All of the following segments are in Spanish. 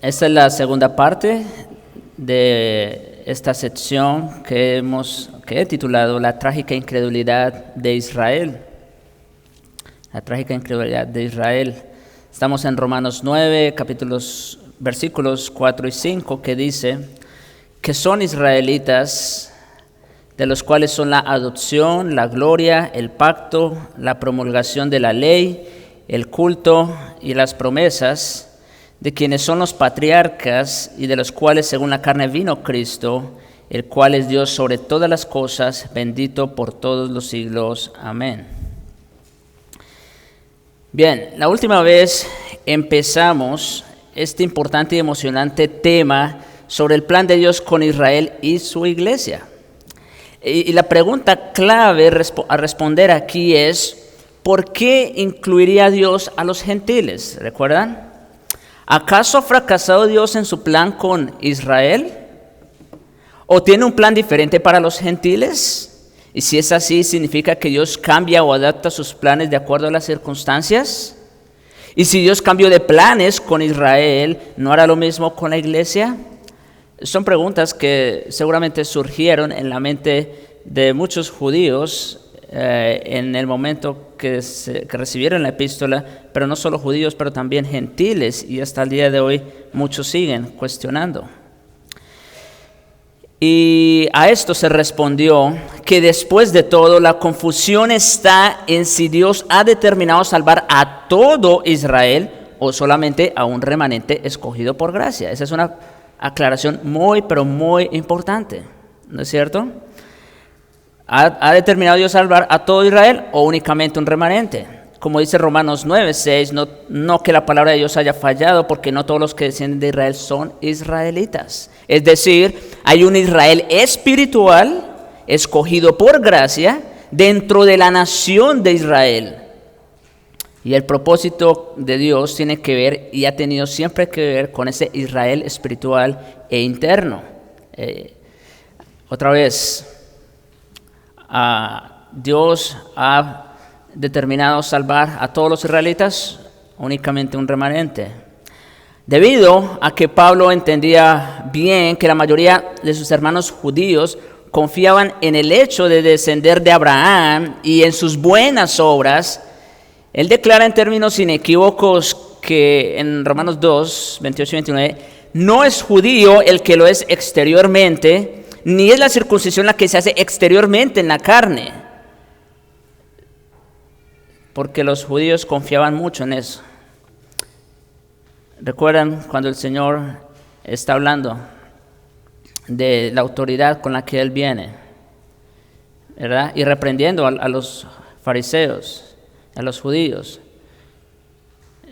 Esta es la segunda parte de esta sección que he titulado La trágica incredulidad de Israel. La trágica incredulidad de Israel. Estamos en Romanos 9, versículos 4 y 5, que dice que son israelitas, de los cuales son la adopción, la gloria, el pacto, la promulgación de la ley, el culto y las promesas, de quienes son los patriarcas y de los cuales según la carne vino Cristo, el cual es Dios sobre todas las cosas, bendito por todos los siglos. Amén. Bien, la última vez empezamos este importante y emocionante tema sobre el plan de Dios con Israel y su iglesia. Y la pregunta clave a responder aquí es, ¿por qué incluiría Dios a los gentiles? ¿Recuerdan? ¿Acaso ha fracasado Dios en su plan con Israel? ¿O tiene un plan diferente para los gentiles? Y si es así, ¿significa que Dios cambia o adapta sus planes de acuerdo a las circunstancias? Y si Dios cambió de planes con Israel, ¿no hará lo mismo con la iglesia? Son preguntas que seguramente surgieron en la mente de muchos judíos en el momento que recibieron la epístola, pero no solo judíos, pero también gentiles, y hasta el día de hoy muchos siguen cuestionando. Y a esto se respondió que después de todo la confusión está en si Dios ha determinado salvar a todo Israel o solamente a un remanente escogido por gracia. Esa es una aclaración muy, pero muy importante, ¿no es cierto? ¿Ha determinado Dios salvar a todo Israel o únicamente un remanente? Como dice Romanos 9:6, no que la palabra de Dios haya fallado, porque no todos los que descienden de Israel son israelitas. Es decir, hay un Israel espiritual, escogido por gracia, dentro de la nación de Israel. Y el propósito de Dios tiene que ver, y ha tenido siempre que ver, con ese Israel espiritual e interno. Otra vez, Dios ha determinado salvar a todos los israelitas, únicamente un remanente. Debido a que Pablo entendía bien que la mayoría de sus hermanos judíos confiaban en el hecho de descender de Abraham y en sus buenas obras, él declara en términos inequívocos que en Romanos 2, 28 y 29, no es judío el que lo es exteriormente, ni es la circuncisión la que se hace exteriormente en la carne, porque los judíos confiaban mucho en eso. ¿Recuerdan cuando el Señor está hablando de la autoridad con la que Él viene, ¿verdad? Y reprendiendo a los fariseos, a los judíos?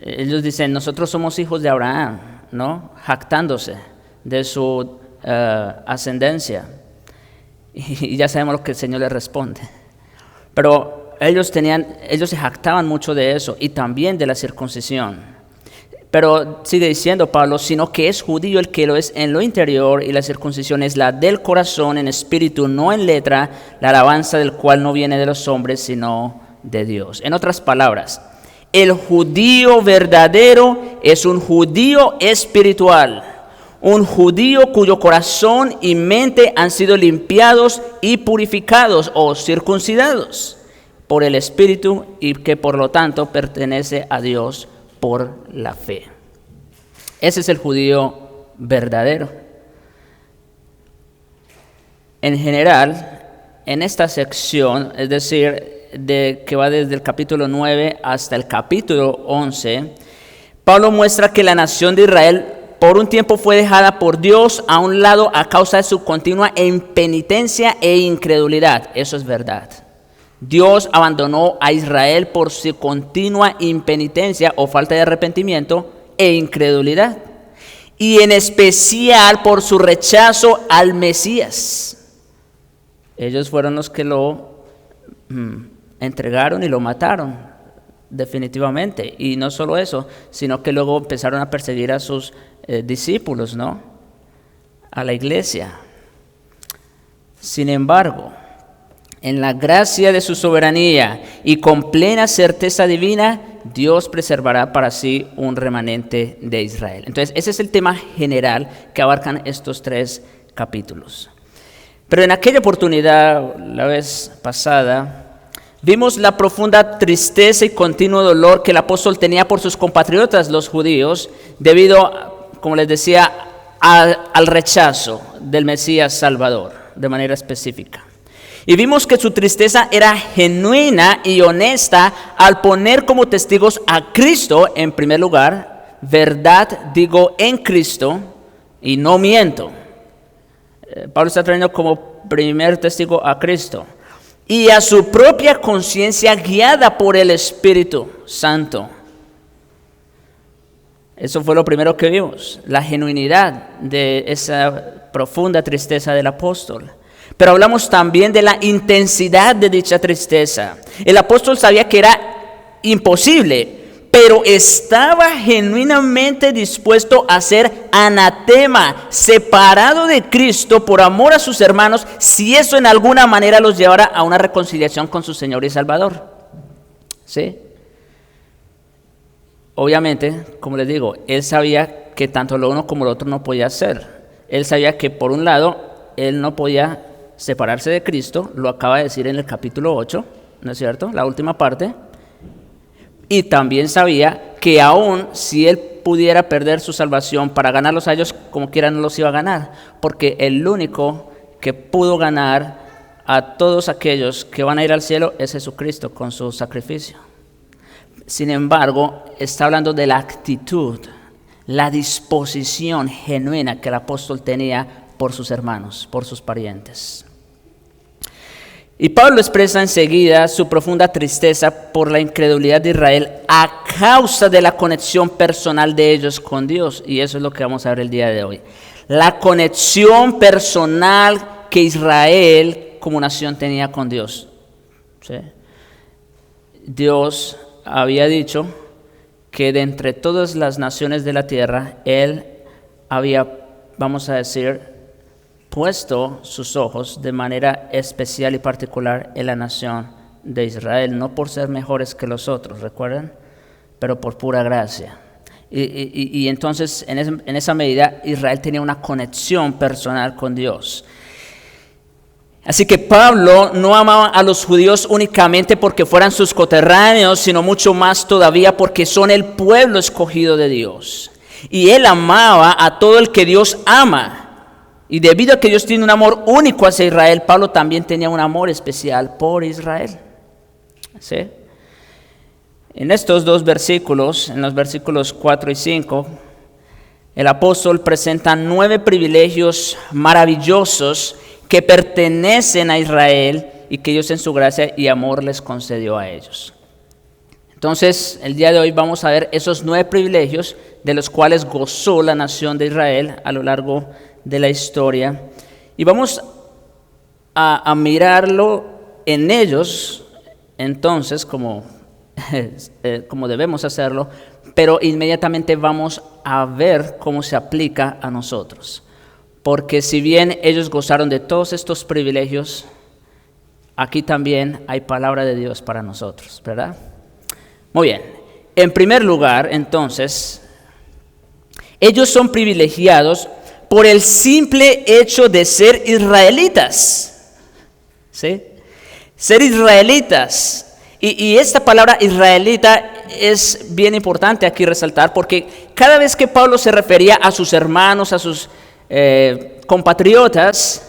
Ellos dicen, nosotros somos hijos de Abraham, ¿no? Jactándose de su ascendencia. Y ya sabemos lo que el Señor les responde. Pero ellos se jactaban mucho de eso y también de la circuncisión. Pero sigue diciendo Pablo, sino que es judío el que lo es en lo interior, y la circuncisión es la del corazón, en espíritu, no en letra, la alabanza del cual no viene de los hombres, sino de Dios. En otras palabras, el judío verdadero es un judío espiritual, un judío cuyo corazón y mente han sido limpiados y purificados o circuncidados por el Espíritu, y que por lo tanto pertenece a Dios por la fe. Ese es el judío verdadero. En general, en esta sección, es decir, que va desde el capítulo 9 hasta el capítulo 11, Pablo muestra que la nación de Israel por un tiempo fue dejada por Dios a un lado a causa de su continua impenitencia e incredulidad. Eso es verdad. Dios abandonó a Israel por su continua impenitencia o falta de arrepentimiento e incredulidad, y en especial por su rechazo al Mesías. Ellos fueron los que lo entregaron y lo mataron definitivamente, y no solo eso, sino que luego empezaron a perseguir a sus discípulos, ¿no? A la iglesia. Sin embargo, en la gracia de su soberanía y con plena certeza divina, Dios preservará para sí un remanente de Israel. Entonces, ese es el tema general que abarcan estos 3 capítulos. Pero en aquella oportunidad, la vez pasada, vimos la profunda tristeza y continuo dolor que el apóstol tenía por sus compatriotas, los judíos, debido, como les decía, al rechazo del Mesías Salvador, de manera específica. Y vimos que su tristeza era genuina y honesta al poner como testigos a Cristo en primer lugar. Verdad digo en Cristo y no miento. Pablo está trayendo como primer testigo a Cristo. Y a su propia conciencia guiada por el Espíritu Santo. Eso fue lo primero que vimos, la genuinidad de esa profunda tristeza del apóstol. Pero hablamos también de la intensidad de dicha tristeza. El apóstol sabía que era imposible, pero estaba genuinamente dispuesto a ser anatema, separado de Cristo por amor a sus hermanos, si eso en alguna manera los llevara a una reconciliación con su Señor y Salvador. ¿Sí? Obviamente, como les digo, él sabía que tanto lo uno como lo otro no podía hacer. Él sabía que por un lado, él no podía separarse de Cristo, lo acaba de decir en el capítulo 8, ¿no es cierto? La última parte. Y también sabía que aún si él pudiera perder su salvación para ganarlos a ellos, como quiera no los iba a ganar, porque el único que pudo ganar a todos aquellos que van a ir al cielo es Jesucristo con su sacrificio. Sin embargo, está hablando de la actitud, la disposición genuina que el apóstol tenía por sus hermanos, por sus parientes. Y Pablo expresa enseguida su profunda tristeza por la incredulidad de Israel a causa de la conexión personal de ellos con Dios. Y eso es lo que vamos a ver el día de hoy. La conexión personal que Israel como nación tenía con Dios. ¿Sí? Dios había dicho que de entre todas las naciones de la tierra, Él había, vamos a decir, puesto sus ojos de manera especial y particular en la nación de Israel, no por ser mejores que los otros, ¿recuerdan? Pero por pura gracia. Y entonces, en esa medida, Israel tenía una conexión personal con Dios. Así que Pablo no amaba a los judíos únicamente porque fueran sus coterráneos, sino mucho más todavía porque son el pueblo escogido de Dios. Y él amaba a todo el que Dios ama. Y debido a que Dios tiene un amor único hacia Israel, Pablo también tenía un amor especial por Israel. ¿Sí? En estos 2 versículos, en los versículos 4 y 5, el apóstol presenta 9 privilegios maravillosos que pertenecen a Israel y que Dios en su gracia y amor les concedió a ellos. Entonces, el día de hoy vamos a ver esos 9 privilegios de los cuales gozó la nación de Israel a lo largo de la historia. Y vamos a mirarlo en ellos, entonces, como debemos hacerlo, pero inmediatamente vamos a ver cómo se aplica a nosotros. Porque si bien ellos gozaron de todos estos privilegios, aquí también hay palabra de Dios para nosotros, ¿verdad? Muy bien. En primer lugar, entonces, ellos son privilegiados por el simple hecho de ser israelitas. ¿Sí? Ser israelitas. Y esta palabra israelita es bien importante aquí resaltar, porque cada vez que Pablo se refería a sus hermanos, a sus compatriotas,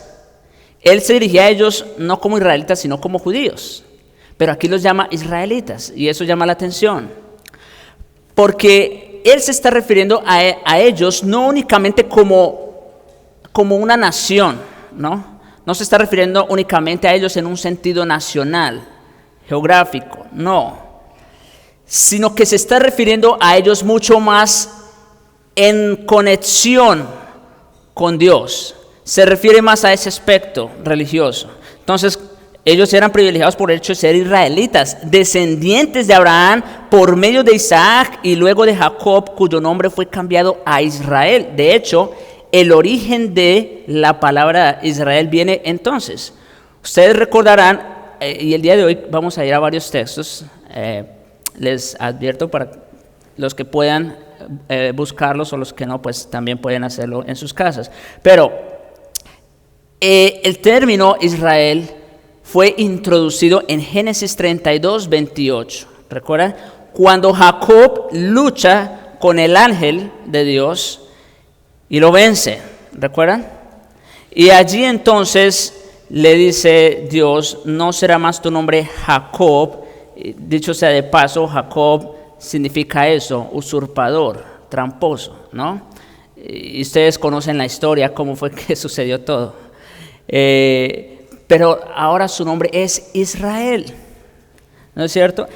él se dirigía a ellos no como israelitas, sino como judíos. Pero aquí los llama israelitas, y eso llama la atención. Porque él se está refiriendo a ellos no únicamente como una nación, ¿no? No se está refiriendo únicamente a ellos en un sentido nacional, geográfico, no. Sino que se está refiriendo a ellos mucho más en conexión con Dios. Se refiere más a ese aspecto religioso. Entonces, ellos eran privilegiados por el hecho de ser israelitas, descendientes de Abraham por medio de Isaac y luego de Jacob, cuyo nombre fue cambiado a Israel. De hecho, el origen de la palabra Israel viene entonces. Ustedes recordarán, y el día de hoy vamos a ir a varios textos les advierto para los que puedan buscarlos, o los que no, pues también pueden hacerlo en sus casas. Pero el término Israel fue introducido en Génesis 32, 28. ¿Recuerdan? Cuando Jacob lucha con el ángel de Dios y lo vence. ¿Recuerdan? Y allí entonces le dice Dios: no será más tu nombre Jacob. Dicho sea de paso, Jacob significa eso, usurpador, tramposo, ¿no? Y ustedes conocen la historia, cómo fue que sucedió todo. Pero ahora su nombre es Israel, ¿no es cierto?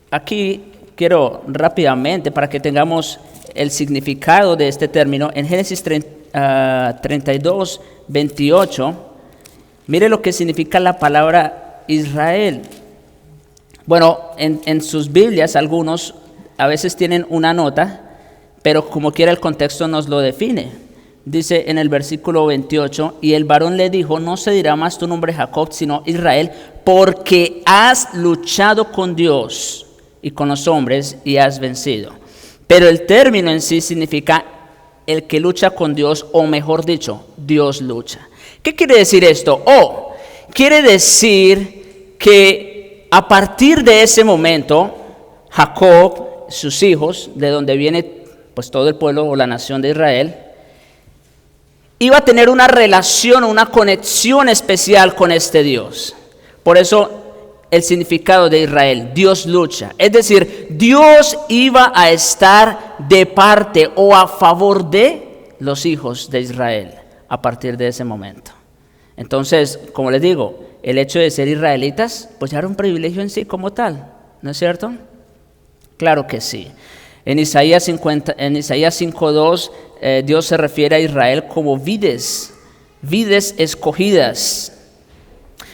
Aquí quiero rápidamente, para que tengamos el significado de este término, en Génesis 32, 28, mire lo que significa la palabra Israel. Bueno, en sus Biblias algunos a veces tienen una nota, pero como quiera el contexto nos lo define. Dice en el versículo 28, y el varón le dijo: no se dirá más tu nombre Jacob, sino Israel, porque has luchado con Dios y con los hombres y has vencido. Pero el término en sí significa el que lucha con Dios, o mejor dicho, Dios lucha. ¿Qué quiere decir esto? Quiere decir que a partir de ese momento, Jacob, sus hijos, de donde viene pues todo el pueblo o la nación de Israel, iba a tener una relación, una conexión especial con este Dios. Por eso el significado de Israel, Dios lucha. Es decir, Dios iba a estar de parte o a favor de los hijos de Israel a partir de ese momento. Entonces, como les digo, el hecho de ser israelitas, pues ya era un privilegio en sí como tal, ¿no es cierto? Claro que sí. En Isaías 5:2, Dios se refiere a Israel como vides escogidas.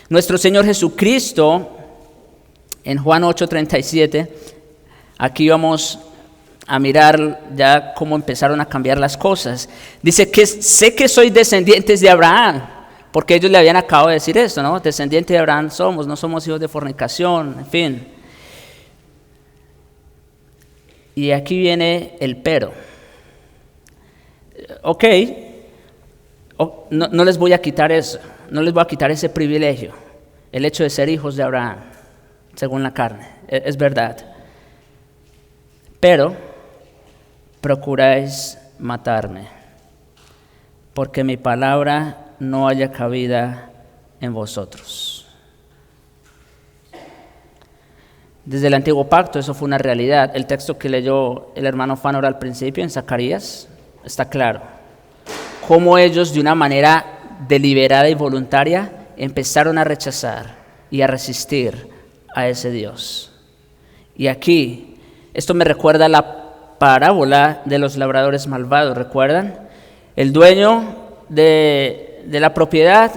Nuestro Señor Jesucristo, en Juan 8:37, aquí vamos a mirar ya cómo empezaron a cambiar las cosas. Dice que sé que sois descendientes de Abraham, porque ellos le habían acabado de decir esto, ¿no? Descendientes de Abraham somos, no somos hijos de fornicación, en fin. Y aquí viene el pero. Ok, no les voy a quitar eso, no les voy a quitar ese privilegio, el hecho de ser hijos de Abraham, según la carne, es verdad. Pero procuráis matarme, porque mi palabra no haya cabida en vosotros. Desde el antiguo pacto eso fue una realidad. El texto que leyó el hermano Fanor al principio en Zacarías está claro. Cómo ellos de una manera deliberada y voluntaria empezaron a rechazar y a resistir a ese Dios. Y aquí, esto me recuerda a la parábola de los labradores malvados, ¿recuerdan? El dueño de la propiedad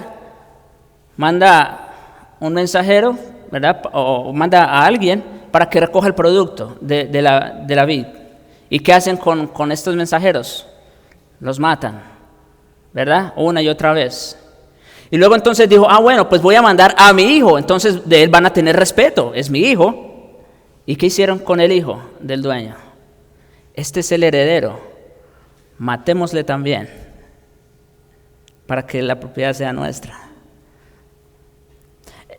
manda un mensajero, ¿verdad? O manda a alguien para que recoja el producto de la vid. ¿Y qué hacen con estos mensajeros? Los matan, ¿verdad? Una y otra vez. Y luego entonces dijo: bueno, pues voy a mandar a mi hijo, entonces de él van a tener respeto, es mi hijo. ¿Y qué hicieron con el hijo del dueño? Este es el heredero, matémosle también, para que la propiedad sea nuestra.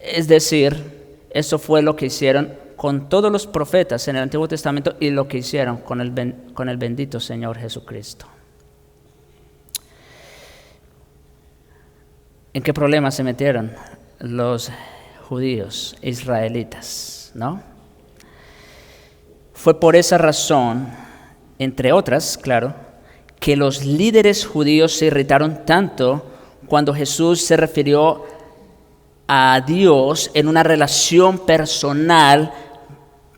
Es decir, eso fue lo que hicieron con todos los profetas en el Antiguo Testamento y lo que hicieron con el bendito Señor Jesucristo. ¿En qué problemas se metieron los judíos israelitas, no? Fue por esa razón, entre otras, claro, que los líderes judíos se irritaron tanto cuando Jesús se refirió a Dios en una relación personal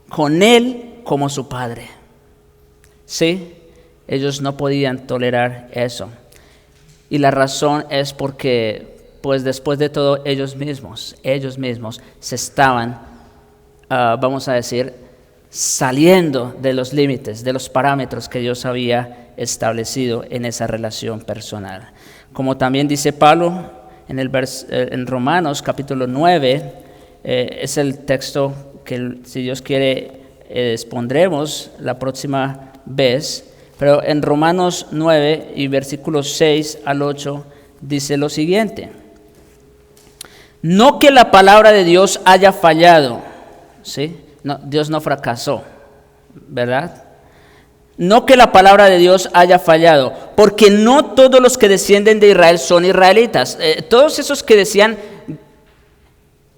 con Él como su Padre. Sí, ellos no podían tolerar eso. Y la razón es porque, pues después de todo, ellos mismos se estaban, vamos a decir, saliendo de los límites, de los parámetros que Dios había establecido en esa relación personal. Como también dice Pablo en Romanos capítulo 9, es el texto que, si Dios quiere, expondremos la próxima vez. Pero en Romanos 9 y versículos 6 al 8 dice lo siguiente: no que la palabra de Dios haya fallado, ¿sí? No, Dios no fracasó, ¿verdad? No que la palabra de Dios haya fallado, porque no todos los que descienden de Israel son israelitas. Todos esos que decían,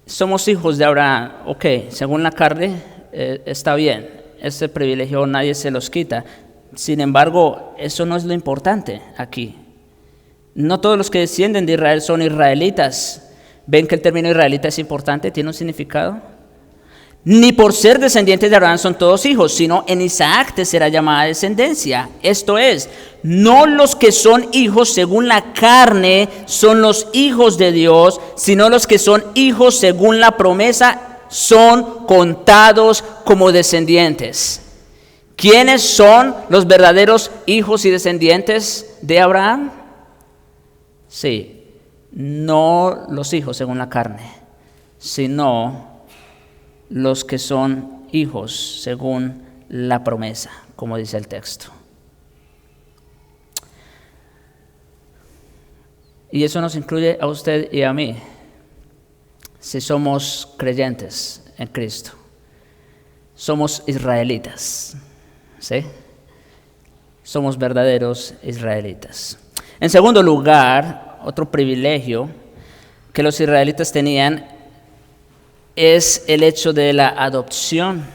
somos hijos de Abraham, ok, según la carne, está bien, ese privilegio nadie se los quita. Sin embargo, eso no es lo importante aquí. No todos los que descienden de Israel son israelitas. ¿Ven que el término israelita es importante? ¿Tiene un significado? Ni por ser descendientes de Abraham son todos hijos, sino en Isaac te será llamada descendencia. Esto es, no los que son hijos según la carne son los hijos de Dios, sino los que son hijos según la promesa son contados como descendientes. ¿Quiénes son los verdaderos hijos y descendientes de Abraham? Sí, no los hijos según la carne, sino los que son hijos según la promesa, como dice el texto. Y eso nos incluye a usted y a mí, si somos creyentes en Cristo. Somos israelitas, ¿sí? Somos verdaderos israelitas. En segundo lugar, otro privilegio que los israelitas tenían es el hecho de la adopción.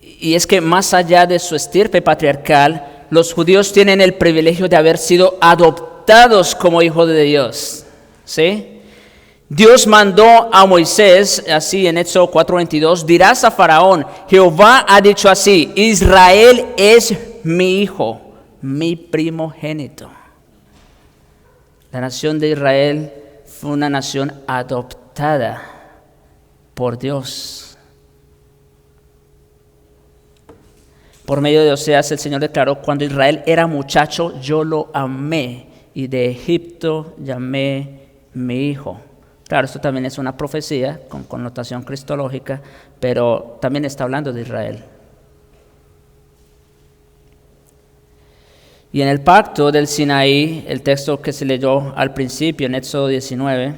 Y es que más allá de su estirpe patriarcal, los judíos tienen el privilegio de haber sido adoptados como hijos de Dios, ¿sí? Dios mandó a Moisés, así en Éxodo 4:22, dirás a Faraón, Jehová ha dicho así, Israel es mi hijo, mi primogénito. La nación de Israel fue una nación adoptada por Dios. Por medio de Oseas el Señor declaró, cuando Israel era muchacho, yo lo amé, y de Egipto llamé mi hijo. Claro, esto también es una profecía con connotación cristológica, pero también está hablando de Israel. Y en el pacto del Sinaí, el texto que se leyó al principio en Éxodo 19,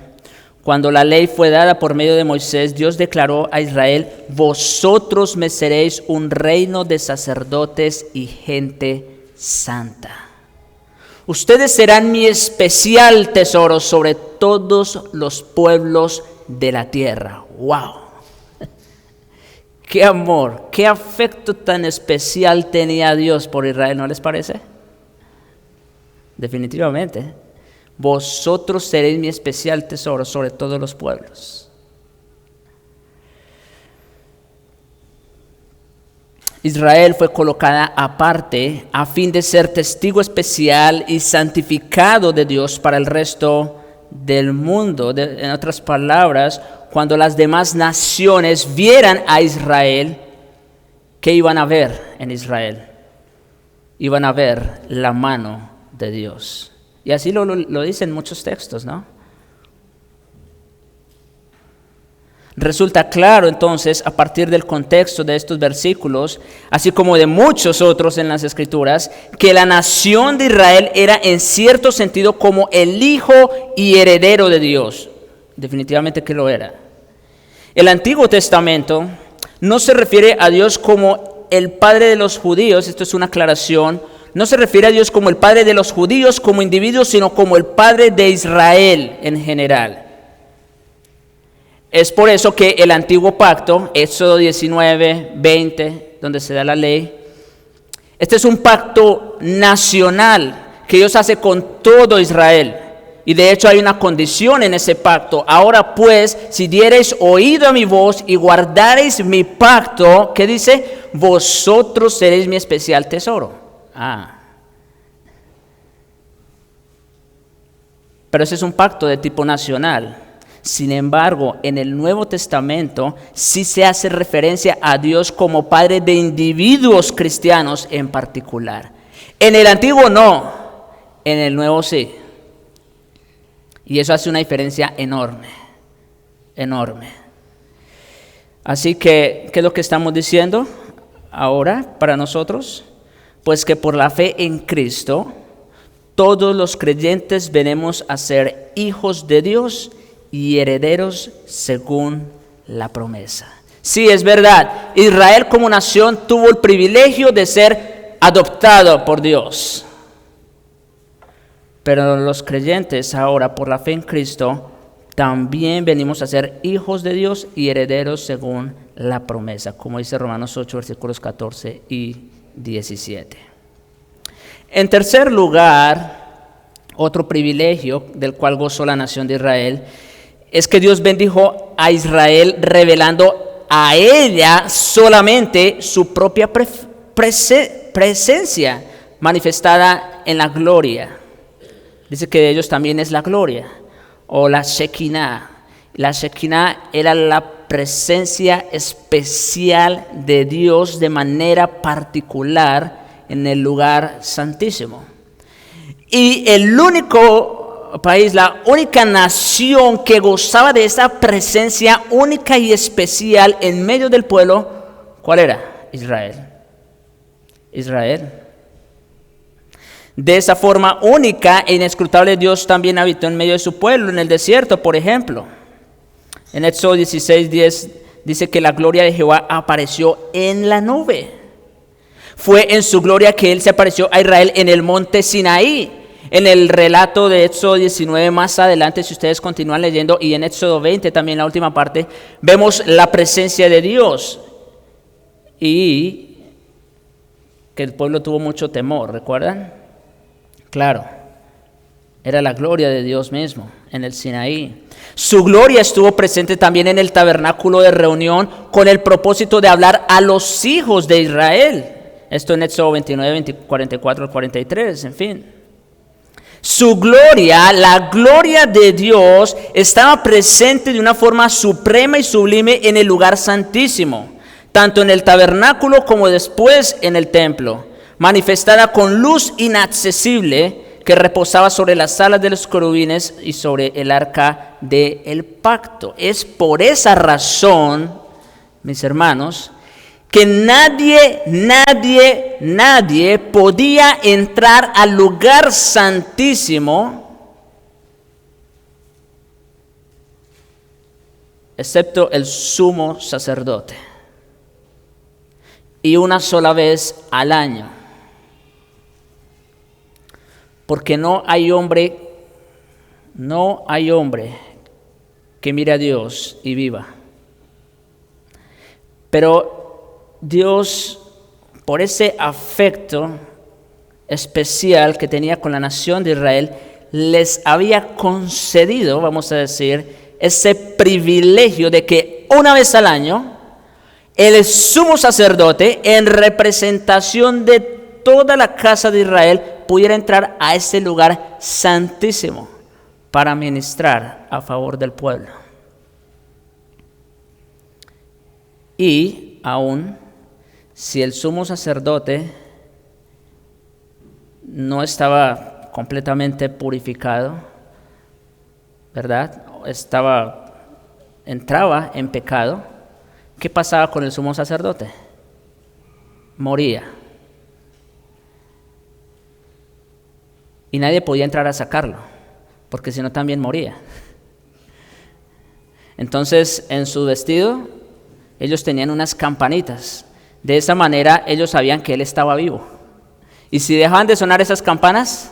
cuando la ley fue dada por medio de Moisés, Dios declaró a Israel, vosotros me seréis un reino de sacerdotes y gente santa. Ustedes serán mi especial tesoro sobre todos los pueblos de la tierra. ¡Wow! ¡Qué amor, qué afecto tan especial tenía Dios por Israel! ¿No les parece? Definitivamente. Vosotros seréis mi especial tesoro sobre todos los pueblos. Israel fue colocada aparte a fin de ser testigo especial y santificado de Dios para el resto del mundo. En otras palabras, cuando las demás naciones vieran a Israel, ¿qué iban a ver en Israel? Iban a ver la mano de Dios. Y así lo dicen muchos textos, ¿no? Resulta claro entonces, a partir del contexto de estos versículos, así como de muchos otros en las Escrituras, que la nación de Israel era en cierto sentido como el hijo y heredero de Dios. Definitivamente que lo era. El Antiguo Testamento no se refiere a Dios como el padre de los judíos, esto es una aclaración. No se refiere a Dios como el padre de los judíos como individuos, sino como el padre de Israel en general. Es por eso que el antiguo pacto, Éxodo 19, 20, donde se da la ley, este es un pacto nacional que Dios hace con todo Israel. Y de hecho hay una condición en ese pacto. Ahora pues, si diereis oído a mi voz y guardareis mi pacto, ¿qué dice? Vosotros seréis mi especial tesoro. Pero ese es un pacto de tipo nacional. Sin embargo, en el Nuevo Testamento sí se hace referencia a Dios como Padre de individuos cristianos en particular. En el Antiguo no, en el Nuevo sí. Y eso hace una diferencia enorme, enorme. Así que, ¿qué es lo que estamos diciendo ahora para nosotros? Pues que por la fe en Cristo, todos los creyentes venimos a ser hijos de Dios y herederos según la promesa. Sí, es verdad, Israel como nación tuvo el privilegio de ser adoptado por Dios. Pero los creyentes ahora, por la fe en Cristo, también venimos a ser hijos de Dios y herederos según la promesa, como dice Romanos 8, versículos 14 y 17. En tercer lugar, otro privilegio del cual gozó la nación de Israel, es que Dios bendijo a Israel revelando a ella solamente su propia presencia manifestada en la gloria. Dice que de ellos también es la gloria, o la Shekinah. La Shekinah era la presencia especial de Dios de manera particular en el lugar santísimo. Y el único país, la única nación que gozaba de esa presencia única y especial en medio del pueblo, ¿cuál era? Israel. Israel. De esa forma única e inescrutable, Dios también habitó en medio de su pueblo, en el desierto, por ejemplo. En Éxodo 16:10 dice que la gloria de Jehová apareció en la nube. Fue en su gloria que Él se apareció a Israel en el monte Sinaí. En el relato de Éxodo 19 más adelante, si ustedes continúan leyendo, y en Éxodo 20 también la última parte, vemos la presencia de Dios. Y que el pueblo tuvo mucho temor, ¿recuerdan? Claro, era la gloria de Dios mismo en el Sinaí. Su gloria estuvo presente también en el tabernáculo de reunión con el propósito de hablar a los hijos de Israel. Esto en Éxodo 29, 44 al 43, en fin. Su gloria, la gloria de Dios, estaba presente de una forma suprema y sublime en el lugar santísimo, tanto en el tabernáculo como después en el templo, manifestada con luz inaccesible que reposaba sobre las alas de los querubines y sobre el arca del pacto. Es por esa razón, mis hermanos, que nadie podía entrar al lugar santísimo excepto el sumo sacerdote, y una sola vez al año. Porque no hay hombre que mire a Dios y viva. Pero Dios, por ese afecto especial que tenía con la nación de Israel, les había concedido, vamos a decir, ese privilegio de que una vez al año el sumo sacerdote, en representación de toda la casa de Israel, pudiera entrar a ese lugar santísimo para ministrar a favor del pueblo. Y aún si el sumo sacerdote no estaba completamente purificado, ¿verdad? Entraba en pecado, ¿qué pasaba con el sumo sacerdote? Moría. Y nadie podía entrar a sacarlo, porque si no también moría. Entonces, en su vestido, ellos tenían unas campanitas. De esa manera, ellos sabían que él estaba vivo. Y si dejaban de sonar esas campanas,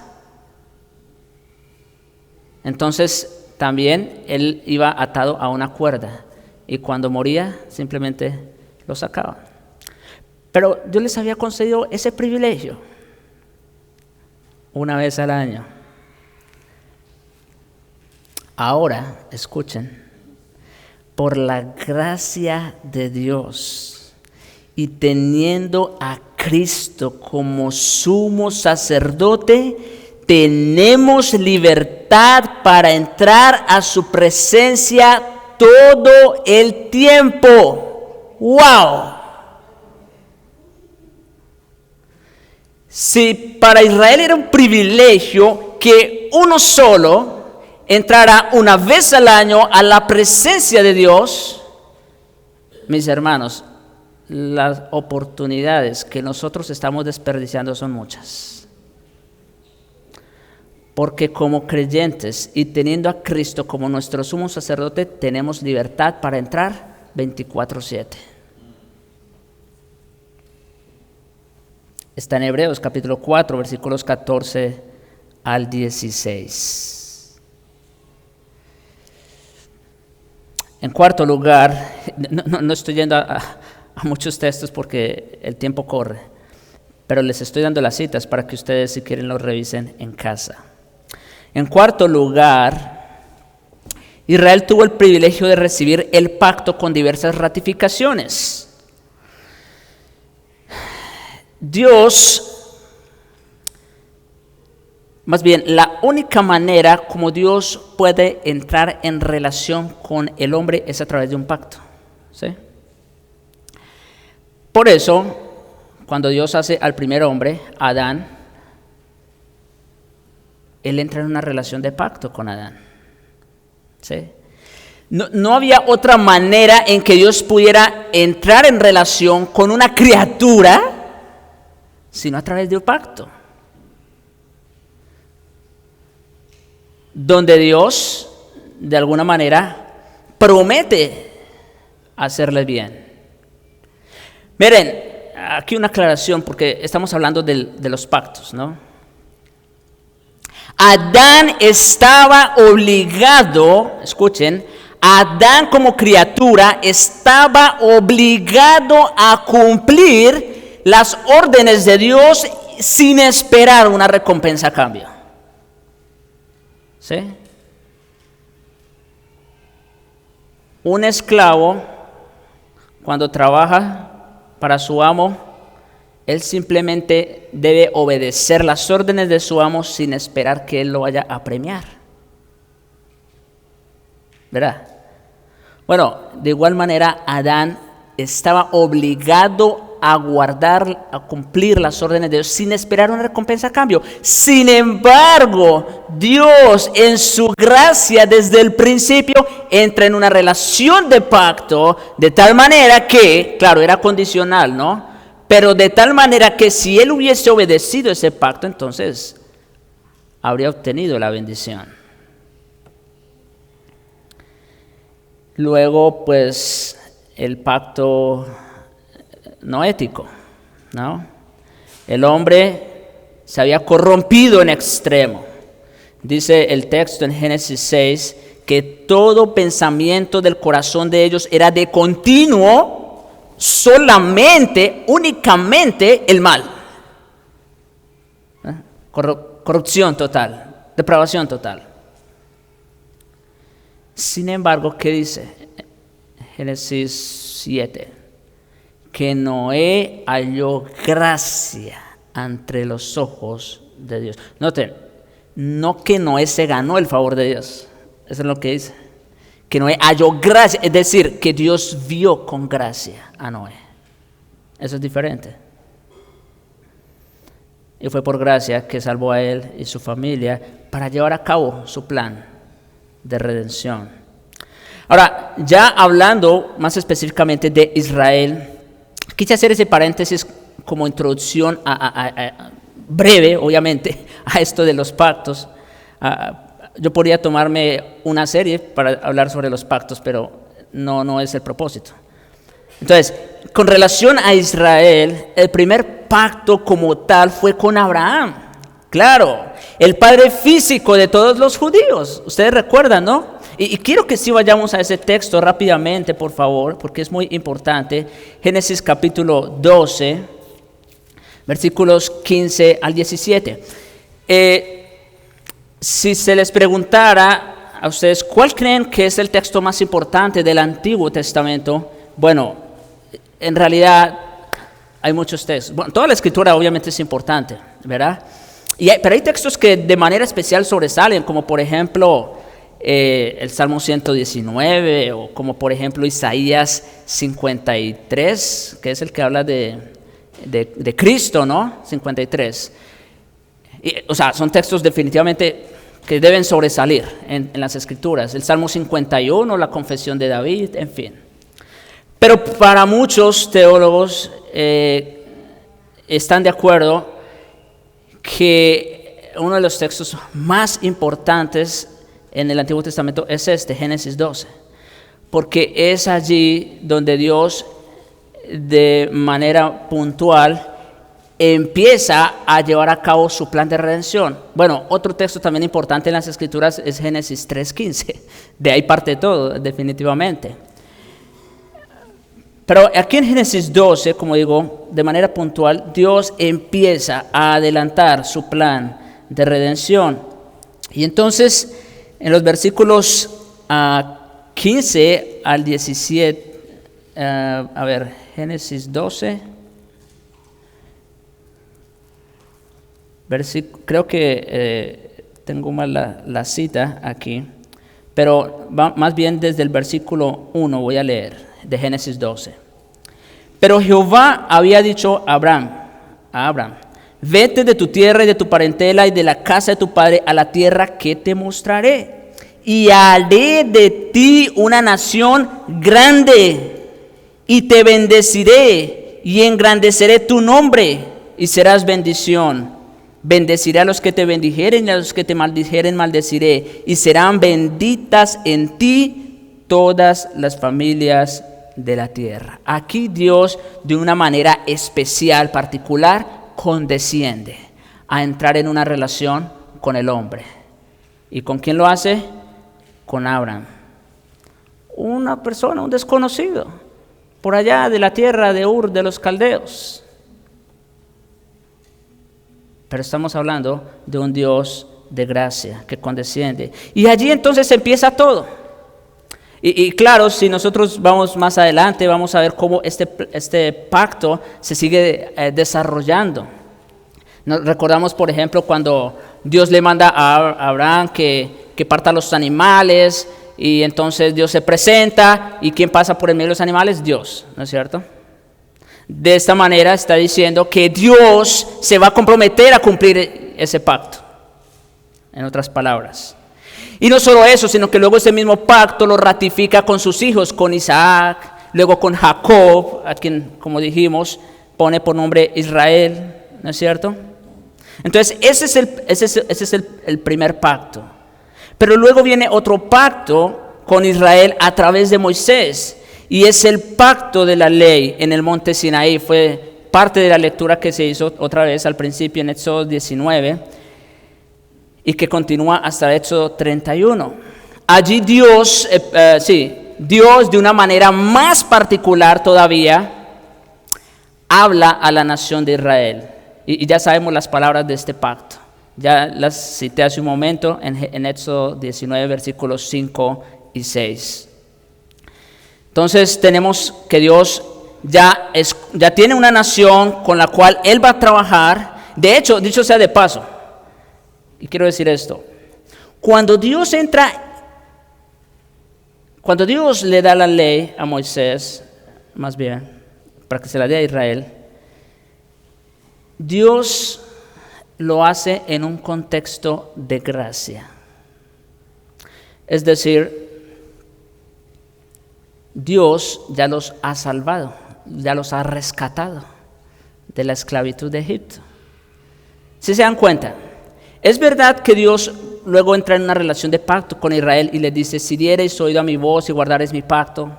entonces también él iba atado a una cuerda. Y cuando moría, simplemente lo sacaban. Pero Dios les había concedido ese privilegio una vez al año. Ahora, escuchen, por la gracia de Dios y teniendo a Cristo como sumo sacerdote, tenemos libertad para entrar a su presencia todo el tiempo. ¡Wow! Si para Israel era un privilegio que uno solo entrara una vez al año a la presencia de Dios, mis hermanos, las oportunidades que nosotros estamos desperdiciando son muchas. Porque como creyentes y teniendo a Cristo como nuestro sumo sacerdote, tenemos libertad para entrar 24/7. Está en Hebreos capítulo 4, versículos 14 al 16. En cuarto lugar, no estoy yendo a muchos textos porque el tiempo corre, pero les estoy dando las citas para que ustedes, si quieren, los revisen en casa. En cuarto lugar, Israel tuvo el privilegio de recibir el pacto con diversas ratificaciones. Dios, más bien, la única manera como Dios puede entrar en relación con el hombre es a través de un pacto, ¿sí? Por eso, cuando Dios hace al primer hombre, Adán, Él entra en una relación de pacto con Adán, ¿sí? No había otra manera en que Dios pudiera entrar en relación con una criatura sino a través de un pacto, donde Dios, de alguna manera, promete hacerle bien. Miren, aquí una aclaración, porque estamos hablando de los pactos, ¿no? Adán estaba obligado, escuchen, Adán como criatura estaba obligado a cumplir las órdenes de Dios sin esperar una recompensa a cambio. ¿Sí? Un esclavo, cuando trabaja para su amo, él simplemente debe obedecer las órdenes de su amo sin esperar que él lo vaya a premiar. ¿Verdad? Bueno, de igual manera, Adán estaba obligado a guardar, a cumplir las órdenes de Dios sin esperar una recompensa a cambio. Sin embargo, Dios en su gracia desde el principio entra en una relación de pacto de tal manera que, claro, era condicional, ¿no? Pero de tal manera que si él hubiese obedecido ese pacto, entonces habría obtenido la bendición. Luego, pues, el pacto no ético, ¿no? El hombre se había corrompido en extremo. Dice el texto en Génesis 6 que todo pensamiento del corazón de ellos era de continuo, solamente, únicamente el mal. Corrupción total, depravación total. Sin embargo, ¿qué dice? Génesis 7. Que Noé halló gracia ante los ojos de Dios. Noten, no que Noé se ganó el favor de Dios. Eso es lo que dice. Que Noé halló gracia, es decir, que Dios vio con gracia a Noé. Eso es diferente. Y fue por gracia que salvó a él y su familia para llevar a cabo su plan de redención. Ahora, ya hablando más específicamente de Israel, quise hacer ese paréntesis como introducción breve, obviamente, a esto de los pactos. Yo podría tomarme una serie para hablar sobre los pactos, pero no es el propósito. Entonces, con relación a Israel, el primer pacto como tal fue con Abraham. Claro, el padre físico de todos los judíos. Ustedes recuerdan, ¿no? Y quiero que sí vayamos a ese texto rápidamente, por favor, porque es muy importante. Génesis capítulo 12, versículos 15 al 17. Si se les preguntara a ustedes, ¿cuál creen que es el texto más importante del Antiguo Testamento? Bueno, en realidad hay muchos textos. Bueno, toda la escritura obviamente es importante, ¿verdad? Pero hay textos que de manera especial sobresalen, como por ejemplo el Salmo 119, o como por ejemplo Isaías 53, que es el que habla de Cristo, ¿no? 53. O sea, son textos definitivamente que deben sobresalir en las escrituras. El Salmo 51, la confesión de David, en fin. Pero para muchos teólogos están de acuerdo que uno de los textos más importantes en el Antiguo Testamento es Génesis 12, porque es allí donde Dios de manera puntual empieza a llevar a cabo su plan de redención. Bueno, otro texto también importante en las Escrituras es Génesis 3:15, de ahí parte todo, definitivamente. Pero aquí en Génesis 12, como digo, de manera puntual, Dios empieza a adelantar su plan de redención. Y entonces, en los versículos 15 al 17, Génesis 12, creo que tengo mal la cita aquí, pero más bien desde el versículo 1 voy a leer, de Génesis 12. Pero Jehová había dicho a Abraham, vete de tu tierra y de tu parentela y de la casa de tu padre a la tierra que te mostraré, y haré de ti una nación grande, y te bendeciré, y engrandeceré tu nombre, y serás bendición. Bendeciré a los que te bendijeren, y a los que te maldijeren maldeciré, y serán benditas en ti todas las familias de la tierra. Aquí Dios, de una manera especial, particular, condesciende a entrar en una relación con el hombre. ¿Y con quién lo hace? Con Abraham, una persona, un desconocido, por allá de la tierra de Ur de los Caldeos. Pero estamos hablando de un Dios de gracia que condesciende. Y allí entonces empieza todo. Y claro, si nosotros vamos más adelante, vamos a ver cómo este pacto se sigue desarrollando. Nos recordamos, por ejemplo, cuando Dios le manda a Abraham que parta los animales, y entonces Dios se presenta, ¿y quién pasa por el medio de los animales? Dios, ¿no es cierto? De esta manera está diciendo que Dios se va a comprometer a cumplir ese pacto, en otras palabras. Y no solo eso, sino que luego ese mismo pacto lo ratifica con sus hijos, con Isaac, luego con Jacob, a quien, como dijimos, pone por nombre Israel, ¿no es cierto? Entonces, ese es el primer pacto. Pero luego viene otro pacto con Israel a través de Moisés, y es el pacto de la ley en el monte Sinaí. Fue parte de la lectura que se hizo otra vez al principio en Éxodo 19 y que continúa hasta Éxodo 31. Allí Dios de una manera más particular todavía habla a la nación de Israel. Y ya sabemos las palabras de este pacto. Ya las cité hace un momento en Éxodo 19, versículos 5 y 6. Entonces tenemos que Dios ya tiene una nación con la cual Él va a trabajar. De hecho, dicho sea de paso, y quiero decir esto, cuando Dios le da la ley a Moisés, más bien, para que se la dé a Israel, Dios lo hace en un contexto de gracia. Es decir, Dios ya los ha salvado, ya los ha rescatado de la esclavitud de Egipto. Si se dan cuenta, es verdad que Dios luego entra en una relación de pacto con Israel y le dice, si diereis oído a mi voz y guardareis mi pacto,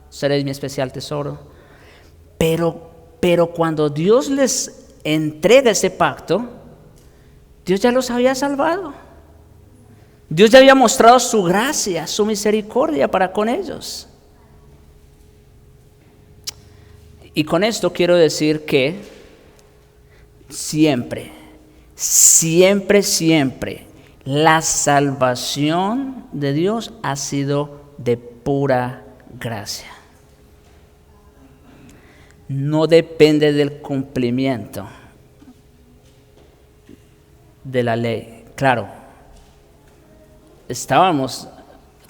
seréis mi especial tesoro. Pero cuando Dios les entrega ese pacto, Dios ya los había salvado. Dios ya había mostrado su gracia, su misericordia para con ellos. Y con esto quiero decir que siempre, la salvación de Dios ha sido de pura gracia. No depende del cumplimiento de la ley. Claro, estábamos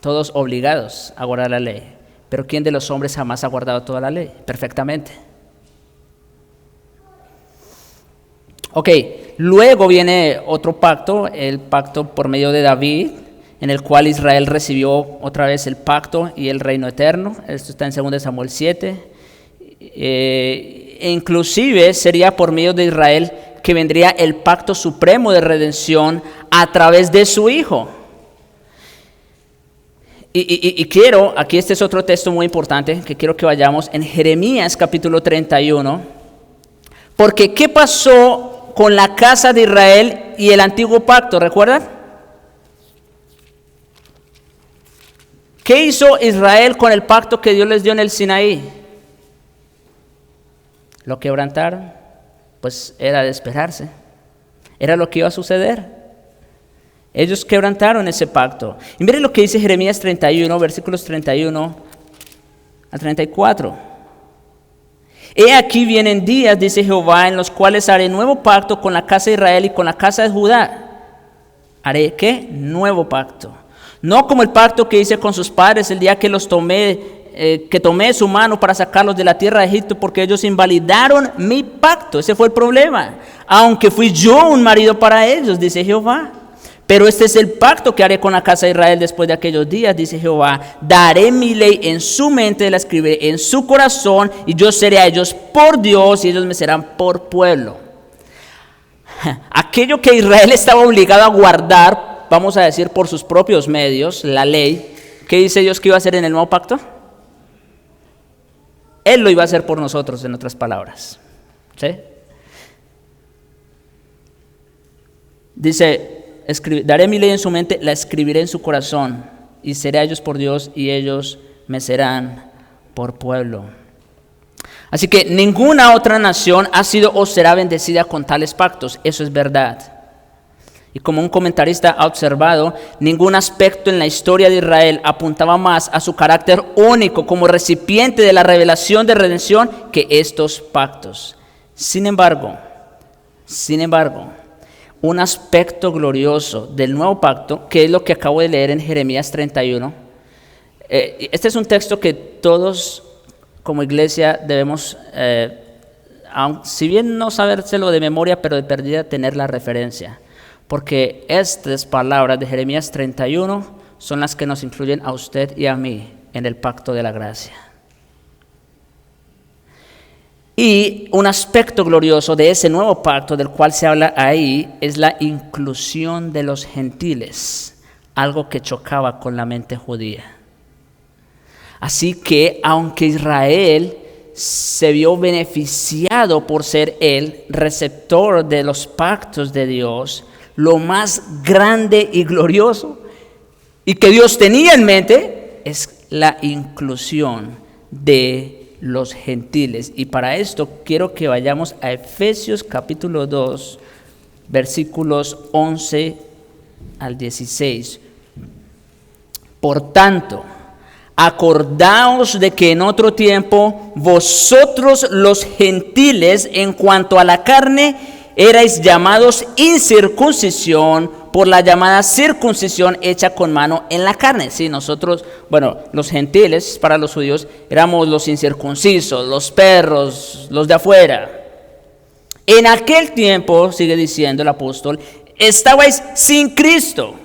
todos obligados a guardar la ley, pero ¿quién de los hombres jamás ha guardado toda la ley? Perfectamente. Ok, luego viene otro pacto, el pacto por medio de David, en el cual Israel recibió otra vez el pacto y el reino eterno. Esto está en 2 Samuel 7. E inclusive sería por medio de Israel que vendría el pacto supremo de redención a través de su Hijo. Y quiero, aquí este es otro texto muy importante que quiero que vayamos en Jeremías capítulo 31, porque ¿qué pasó con la casa de Israel y el antiguo pacto? ¿Recuerdan? ¿Qué hizo Israel con el pacto que Dios les dio en el Sinaí? Lo quebrantaron, pues era de esperarse, era lo que iba a suceder. Ellos quebrantaron ese pacto. Y miren lo que dice Jeremías 31, versículos 31 al 34. He aquí vienen días, dice Jehová, en los cuales haré nuevo pacto con la casa de Israel y con la casa de Judá. ¿Haré qué? Nuevo pacto. No como el pacto que hice con sus padres el día que los tomé, que tomé su mano para sacarlos de la tierra de Egipto, porque ellos invalidaron mi pacto. Ese fue el problema. Aunque fui yo un marido para ellos, dice Jehová. Pero este es el pacto que haré con la casa de Israel después de aquellos días, dice Jehová. Daré mi ley en su mente, la escribiré en su corazón, y yo seré a ellos por Dios, y ellos me serán por pueblo. Aquello que Israel estaba obligado a guardar, vamos a decir por sus propios medios, la ley, ¿qué dice Dios que iba a hacer en el nuevo pacto? Él lo iba a hacer por nosotros, en otras palabras. ¿Sí? Dice, daré mi ley en su mente, la escribiré en su corazón, y seré a ellos por Dios, y ellos me serán por pueblo. Así que ninguna otra nación ha sido o será bendecida con tales pactos. Eso es verdad. Y como un comentarista ha observado, ningún aspecto en la historia de Israel apuntaba más a su carácter único como recipiente de la revelación de redención que estos pactos. Sin embargo, un aspecto glorioso del nuevo pacto, que es lo que acabo de leer en Jeremías 31. Este es un texto que todos como iglesia debemos, si bien no sabérselo de memoria, pero de perdida tener la referencia. Porque estas palabras de Jeremías 31 son las que nos incluyen a usted y a mí en el pacto de la gracia. Y un aspecto glorioso de ese nuevo pacto del cual se habla ahí es la inclusión de los gentiles, algo que chocaba con la mente judía. Así que aunque Israel se vio beneficiado por ser el receptor de los pactos de Dios, lo más grande y glorioso y que Dios tenía en mente es la inclusión de los gentiles. Y para esto quiero que vayamos a Efesios capítulo 2, versículos 11 al 16. Por tanto, acordaos de que en otro tiempo vosotros los gentiles en cuanto a la carne erais llamados incircuncisión por la llamada circuncisión hecha con mano en la carne. Sí, nosotros, los gentiles para los judíos éramos los incircuncisos, los perros, los de afuera. En aquel tiempo, sigue diciendo el apóstol, estabais sin Cristo.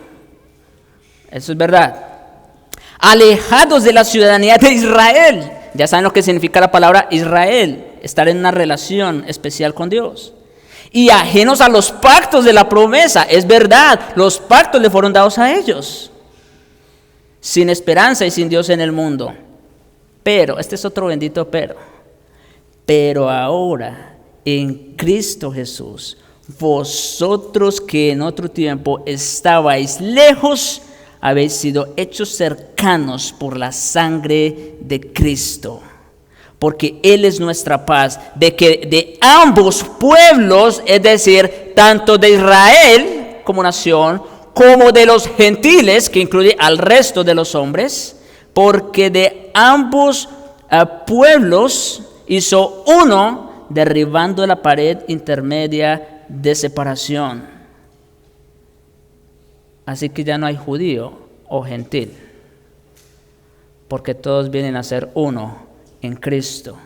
Eso es verdad. Alejados de la ciudadanía de Israel. Ya saben lo que significa la palabra Israel, estar en una relación especial con Dios. Y ajenos a los pactos de la promesa. Es verdad, los pactos le fueron dados a ellos. Sin esperanza y sin Dios en el mundo. Pero, este es otro bendito pero. Pero ahora, en Cristo Jesús, vosotros que en otro tiempo estabais lejos, habéis sido hechos cercanos por la sangre de Cristo. Porque Él es nuestra paz, de que de ambos pueblos, es decir, tanto de Israel como nación, como de los gentiles, que incluye al resto de los hombres, porque de ambos pueblos hizo uno, derribando la pared intermedia de separación. Así que ya no hay judío o gentil, porque todos vienen a ser uno en Cristo.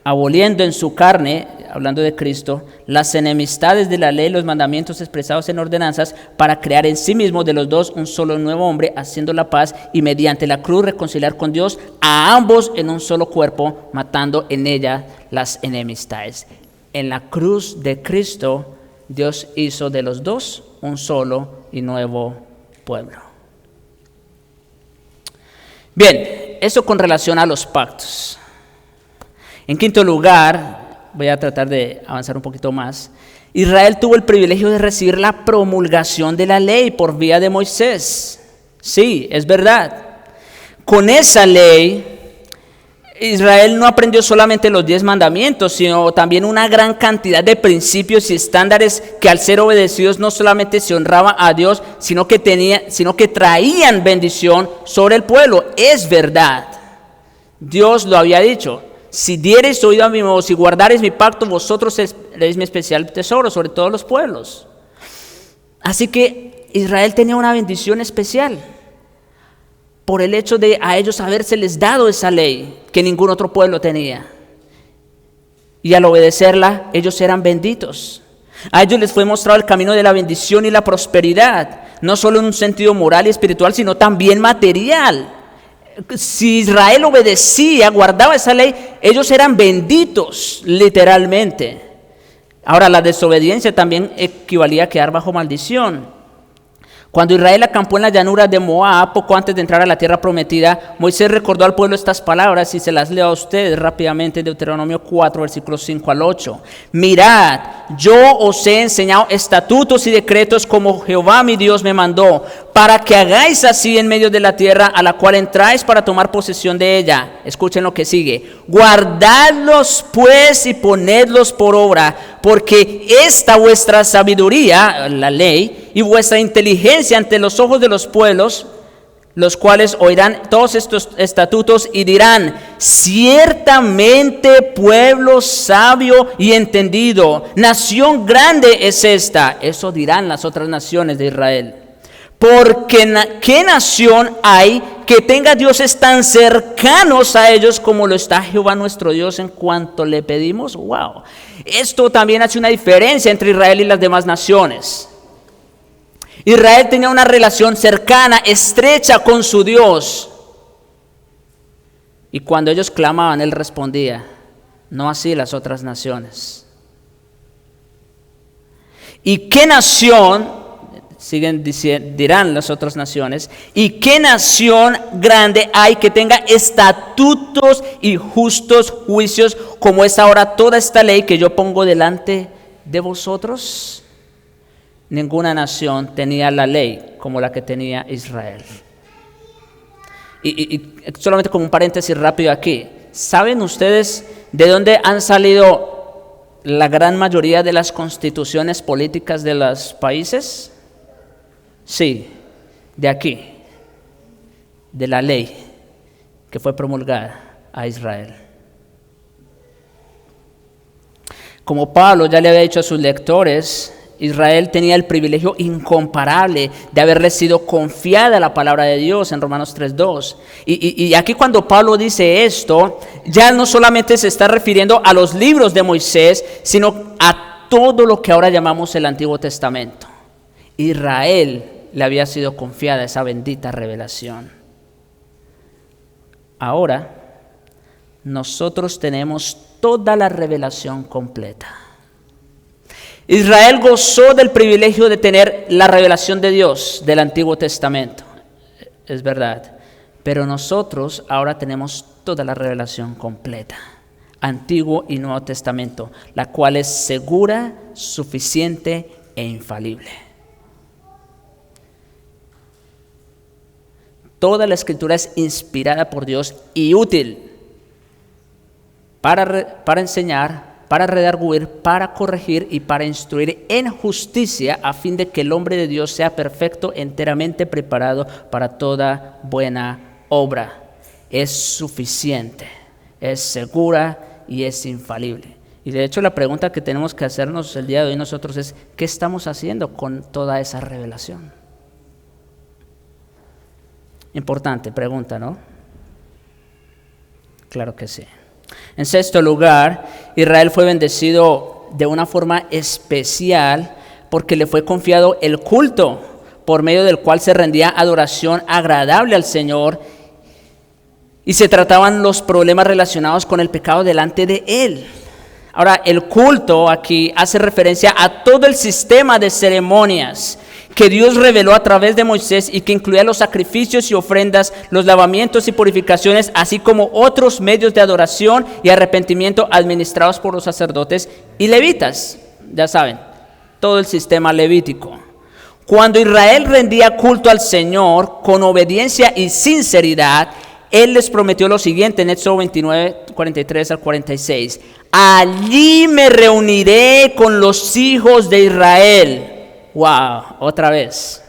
aboliendo en su carne, hablando de Cristo, las enemistades de la ley, los mandamientos expresados en ordenanzas, para crear en sí mismo de los dos un solo nuevo hombre, haciendo la paz, y mediante la cruz reconciliar con Dios a ambos en un solo cuerpo, matando en ella las enemistades. En la cruz de Cristo, Dios hizo de los dos un solo y nuevo pueblo. Bien, eso con relación a los pactos. En quinto lugar, voy a tratar de avanzar un poquito más. Israel tuvo el privilegio de recibir la promulgación de la ley por vía de Moisés. Sí, es verdad. Con esa ley, Israel no aprendió solamente los 10 mandamientos, sino también una gran cantidad de principios y estándares que al ser obedecidos no solamente se honraba a Dios, sino que traían bendición sobre el pueblo. Es verdad. Dios lo había dicho. Si diereis oído a mi voz y guardareis mi pacto, vosotros seréis mi especial tesoro sobre todos los pueblos. Así que Israel tenía una bendición especial por el hecho de a ellos habérseles dado esa ley que ningún otro pueblo tenía. Y al obedecerla, ellos eran benditos. A ellos les fue mostrado el camino de la bendición y la prosperidad, no solo en un sentido moral y espiritual, sino también material. Si Israel obedecía, guardaba esa ley, ellos eran benditos, literalmente. Ahora, la desobediencia también equivalía a quedar bajo maldición. Cuando Israel acampó en la llanura de Moab, poco antes de entrar a la tierra prometida, Moisés recordó al pueblo estas palabras y se las leo a ustedes rápidamente, Deuteronomio 4, versículos 5 al 8. Mirad, yo os he enseñado estatutos y decretos como Jehová mi Dios me mandó, para que hagáis así en medio de la tierra a la cual entráis para tomar posesión de ella. Escuchen lo que sigue. Guardadlos pues y ponedlos por obra, porque esta vuestra sabiduría, la ley, y vuestra inteligencia ante los ojos de los pueblos, los cuales oirán todos estos estatutos y dirán: ciertamente pueblo sabio y entendido, nación grande es esta. Eso dirán las otras naciones de Israel. Porque ¿qué nación hay que tenga dioses tan cercanos a ellos como lo está Jehová nuestro Dios en cuanto le pedimos? Wow. Esto también hace una diferencia entre Israel y las demás naciones. Israel tenía una relación cercana, estrecha con su Dios. Y cuando ellos clamaban, Él respondía. No así las otras naciones. ¿Y qué nación? Dirán las otras naciones, ¿y qué nación grande hay que tenga estatutos y justos juicios como es ahora toda esta ley que yo pongo delante de vosotros? Ninguna nación tenía la ley como la que tenía Israel. Y solamente como un paréntesis rápido aquí, ¿saben ustedes de dónde han salido la gran mayoría de las constituciones políticas de los países? Sí, de aquí, de la ley que fue promulgada a Israel. Como Pablo ya le había dicho a sus lectores, Israel tenía el privilegio incomparable de haberle sido confiada la palabra de Dios en Romanos 3:2. Y aquí cuando Pablo dice esto, ya no solamente se está refiriendo a los libros de Moisés, sino a todo lo que ahora llamamos el Antiguo Testamento. Israel le había sido confiada esa bendita revelación. Ahora, nosotros tenemos toda la revelación completa. Israel gozó del privilegio de tener la revelación de Dios del Antiguo Testamento, es verdad, pero nosotros ahora tenemos toda la revelación completa, Antiguo y Nuevo Testamento, la cual es segura, suficiente e infalible. Toda la Escritura es inspirada por Dios y útil para enseñar, para redarguir, para corregir y para instruir en justicia, a fin de que el hombre de Dios sea perfecto, enteramente preparado para toda buena obra. Es suficiente, es segura y es infalible. Y de hecho la pregunta que tenemos que hacernos el día de hoy nosotros es: ¿qué estamos haciendo con toda esa revelación? Importante pregunta, ¿no? Claro que sí. En sexto lugar, Israel fue bendecido de una forma especial porque le fue confiado el culto por medio del cual se rendía adoración agradable al Señor y se trataban los problemas relacionados con el pecado delante de Él. Ahora, el culto aquí hace referencia a todo el sistema de ceremonias que Dios reveló a través de Moisés y que incluía los sacrificios y ofrendas, los lavamientos y purificaciones, así como otros medios de adoración y arrepentimiento administrados por los sacerdotes y levitas. Ya saben, todo el sistema levítico. Cuando Israel rendía culto al Señor con obediencia y sinceridad, Él les prometió lo siguiente en Éxodo 29, 43 al 46. Allí me reuniré con los hijos de Israel. Wow, otra vez.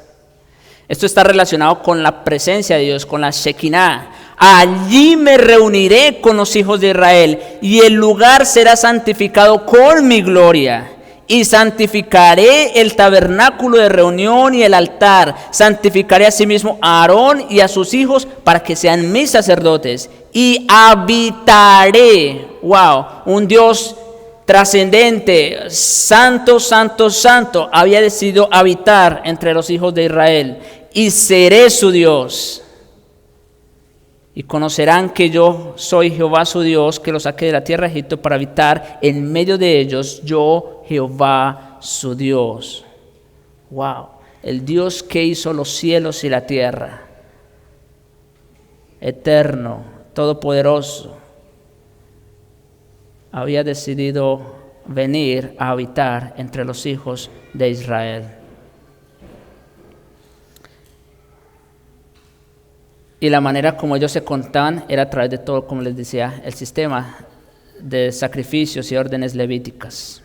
Esto está relacionado con la presencia de Dios, con la Shekinah. Allí me reuniré con los hijos de Israel y el lugar será santificado con mi gloria. Y santificaré el tabernáculo de reunión y el altar. Santificaré asimismo a Aarón y a sus hijos para que sean mis sacerdotes. Y habitaré, wow, un Dios trascendente, santo, santo, santo, había decidido habitar entre los hijos de Israel. Y seré su Dios. Y conocerán que yo soy Jehová su Dios, que los saqué de la tierra de Egipto para habitar en medio de ellos, yo Jehová su Dios. Wow, el Dios que hizo los cielos y la tierra, eterno, todopoderoso, había decidido venir a habitar entre los hijos de Israel. Y la manera como ellos se contaban era a través de todo, como les decía, el sistema de sacrificios y órdenes levíticas.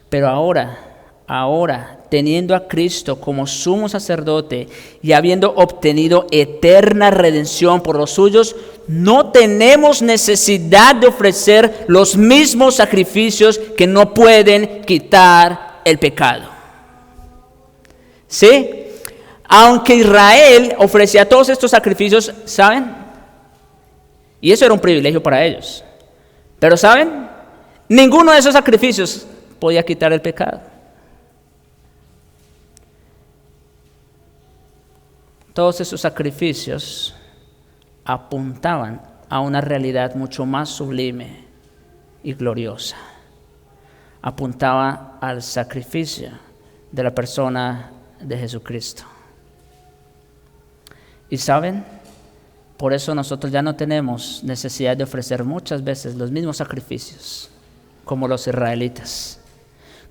Pero ahora, teniendo a Cristo como sumo sacerdote y habiendo obtenido eterna redención por los suyos, no tenemos necesidad de ofrecer los mismos sacrificios que no pueden quitar el pecado. ¿Sí? Aunque Israel ofrecía todos estos sacrificios, ¿saben? Y eso era un privilegio para ellos. Pero ¿saben? Ninguno de esos sacrificios podía quitar el pecado. Todos esos sacrificios apuntaban a una realidad mucho más sublime y gloriosa. Apuntaba al sacrificio de la persona de Jesucristo. Y ¿saben? Por eso nosotros ya no tenemos necesidad de ofrecer muchas veces los mismos sacrificios como los israelitas.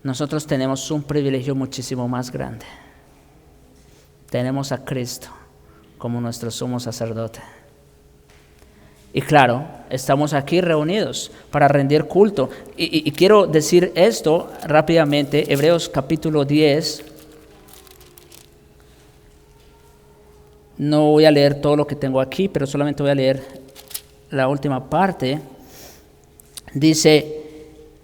Nosotros tenemos un privilegio muchísimo más grande. Tenemos a Cristo como nuestro sumo sacerdote. Y claro, estamos aquí reunidos para rendir culto. Y quiero decir esto rápidamente, Hebreos capítulo 10. No voy a leer todo lo que tengo aquí, pero solamente voy a leer la última parte. Dice,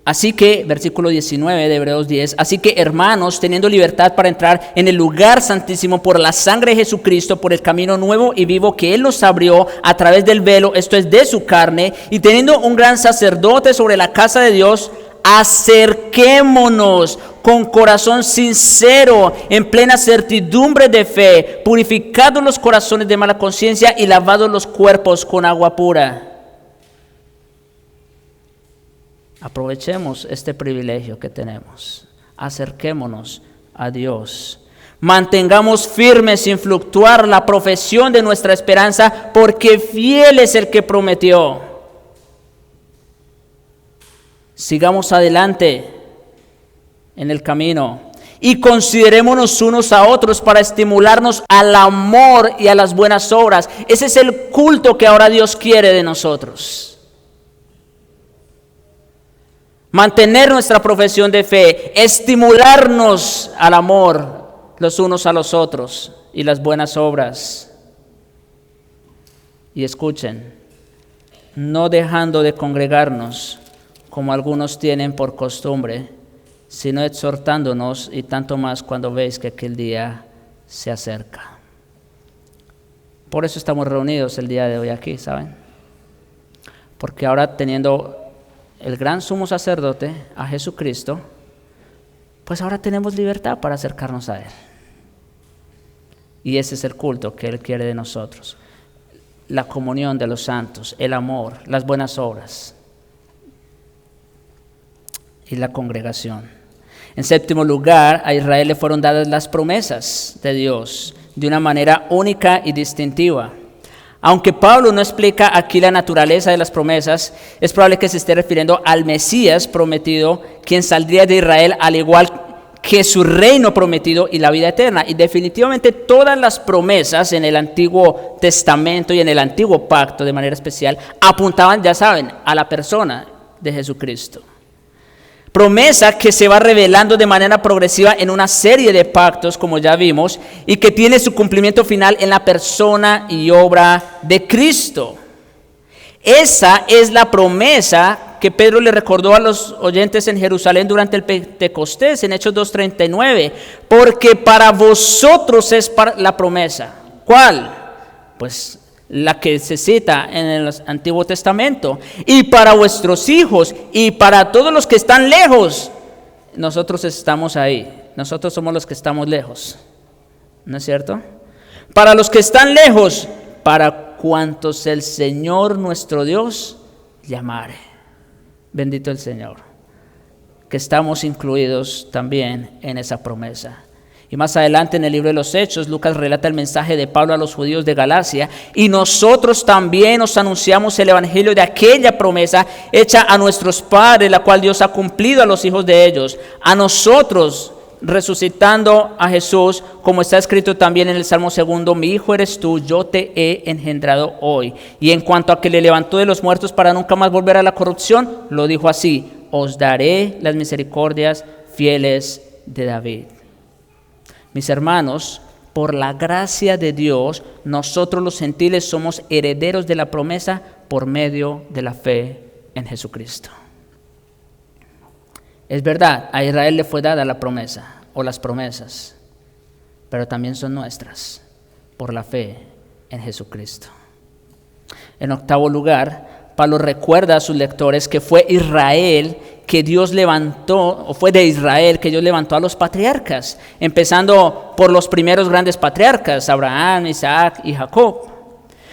así que, versículo 19 de Hebreos 10, así que hermanos, teniendo libertad para entrar en el lugar santísimo por la sangre de Jesucristo, por el camino nuevo y vivo que Él nos abrió a través del velo, esto es de su carne, y teniendo un gran sacerdote sobre la casa de Dios, acerquémonos con corazón sincero, en plena certidumbre de fe, purificados los corazones de mala conciencia y lavados los cuerpos con agua pura. Aprovechemos este privilegio que tenemos. Acerquémonos a Dios. Mantengamos firme sin fluctuar la profesión de nuestra esperanza, porque fiel es el que prometió. Sigamos adelante en el camino y considerémonos unos a otros para estimularnos al amor y a las buenas obras. Ese es el culto que ahora Dios quiere de nosotros. Mantener nuestra profesión de fe, estimularnos al amor los unos a los otros y las buenas obras. Y escuchen, no dejando de congregarnos como algunos tienen por costumbre, sino exhortándonos, y tanto más cuando veis que aquel día se acerca. Por eso estamos reunidos el día de hoy aquí, ¿saben? Porque ahora teniendo el gran sumo sacerdote, a Jesucristo, pues ahora tenemos libertad para acercarnos a Él. Y ese es el culto que Él quiere de nosotros. La comunión de los santos, el amor, las buenas obras y la congregación. En séptimo lugar, a Israel le fueron dadas las promesas de Dios de una manera única y distintiva. Aunque Pablo no explica aquí la naturaleza de las promesas, es probable que se esté refiriendo al Mesías prometido, quien saldría de Israel al igual que su reino prometido y la vida eterna. Y definitivamente todas las promesas en el Antiguo Testamento y en el Antiguo Pacto de manera especial apuntaban, ya saben, a la persona de Jesucristo. Promesa que se va revelando de manera progresiva en una serie de pactos, como ya vimos, y que tiene su cumplimiento final en la persona y obra de Cristo. Esa es la promesa que Pedro le recordó a los oyentes en Jerusalén durante el Pentecostés, en Hechos 2:39, porque para vosotros es la promesa. ¿Cuál? Pues la que se cita en el Antiguo Testamento, y para vuestros hijos, y para todos los que están lejos. Nosotros estamos ahí, nosotros somos los que estamos lejos, ¿no es cierto? Para los que están lejos, para cuantos el Señor nuestro Dios llamare. Bendito el Señor, que estamos incluidos también en esa promesa. Y más adelante en el libro de los Hechos, Lucas relata el mensaje de Pablo a los judíos de Galacia, y nosotros también os anunciamos el evangelio de aquella promesa hecha a nuestros padres, la cual Dios ha cumplido a los hijos de ellos, a nosotros resucitando a Jesús, como está escrito también en el Salmo 2: mi hijo eres tú, yo te he engendrado hoy. Y en cuanto a que le levantó de los muertos para nunca más volver a la corrupción, lo dijo así: os daré las misericordias fieles de David. Mis hermanos, por la gracia de Dios, nosotros los gentiles somos herederos de la promesa por medio de la fe en Jesucristo. Es verdad, a Israel le fue dada la promesa o las promesas, pero también son nuestras por la fe en Jesucristo. En octavo lugar, Pablo recuerda a sus lectores que fue Israel que Dios levantó, o fue de Israel que Dios levantó a los patriarcas, empezando por los primeros grandes patriarcas, Abraham, Isaac y Jacob.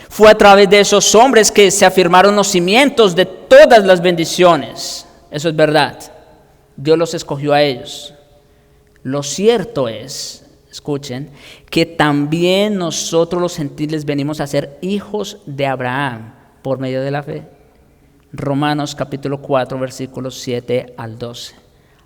Fue a través de esos hombres que se afirmaron los cimientos de todas las bendiciones. Eso es verdad. Dios los escogió a ellos. Lo cierto es, escuchen, que también nosotros los gentiles venimos a ser hijos de Abraham por medio de la fe. Romanos capítulo 4, versículos 7 al 12.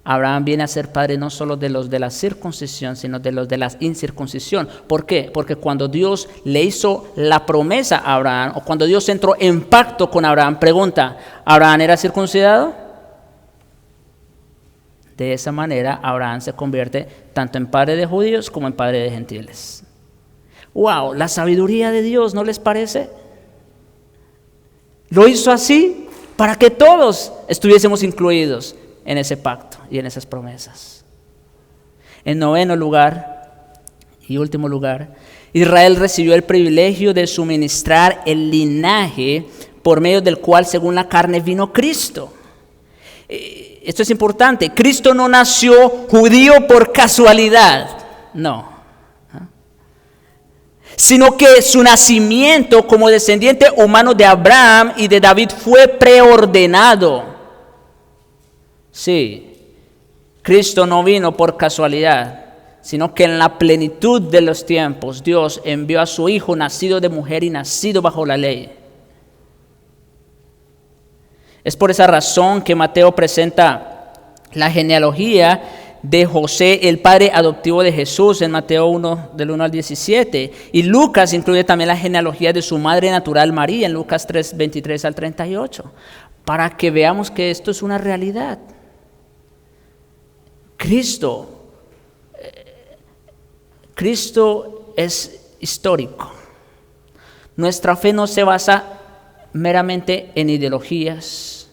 Abraham viene a ser padre no solo de los de la circuncisión, sino de los de la incircuncisión. ¿Por qué? Porque cuando Dios le hizo la promesa a Abraham, o cuando Dios entró en pacto con Abraham, pregunta, ¿Abraham era circuncidado? De esa manera, Abraham se convierte tanto en padre de judíos como en padre de gentiles. ¡Wow! La sabiduría de Dios, ¿no les parece? Lo hizo así para que todos estuviésemos incluidos en ese pacto y en esas promesas. En noveno lugar y último lugar, Israel recibió el privilegio de suministrar el linaje por medio del cual, según la carne, vino Cristo. Esto es importante. Cristo no nació judío por casualidad, no. Sino que su nacimiento como descendiente humano de Abraham y de David fue preordenado. Sí, Cristo no vino por casualidad, sino que en la plenitud de los tiempos Dios envió a su Hijo nacido de mujer y nacido bajo la ley. Es por esa razón que Mateo presenta la genealogía de José, el padre adoptivo de Jesús, en Mateo 1, del 1 al 17. Y Lucas incluye también la genealogía de su madre natural María, en Lucas 3, 23 al 38, para que veamos que esto es una realidad. Cristo es histórico. Nuestra fe no se basa meramente en ideologías,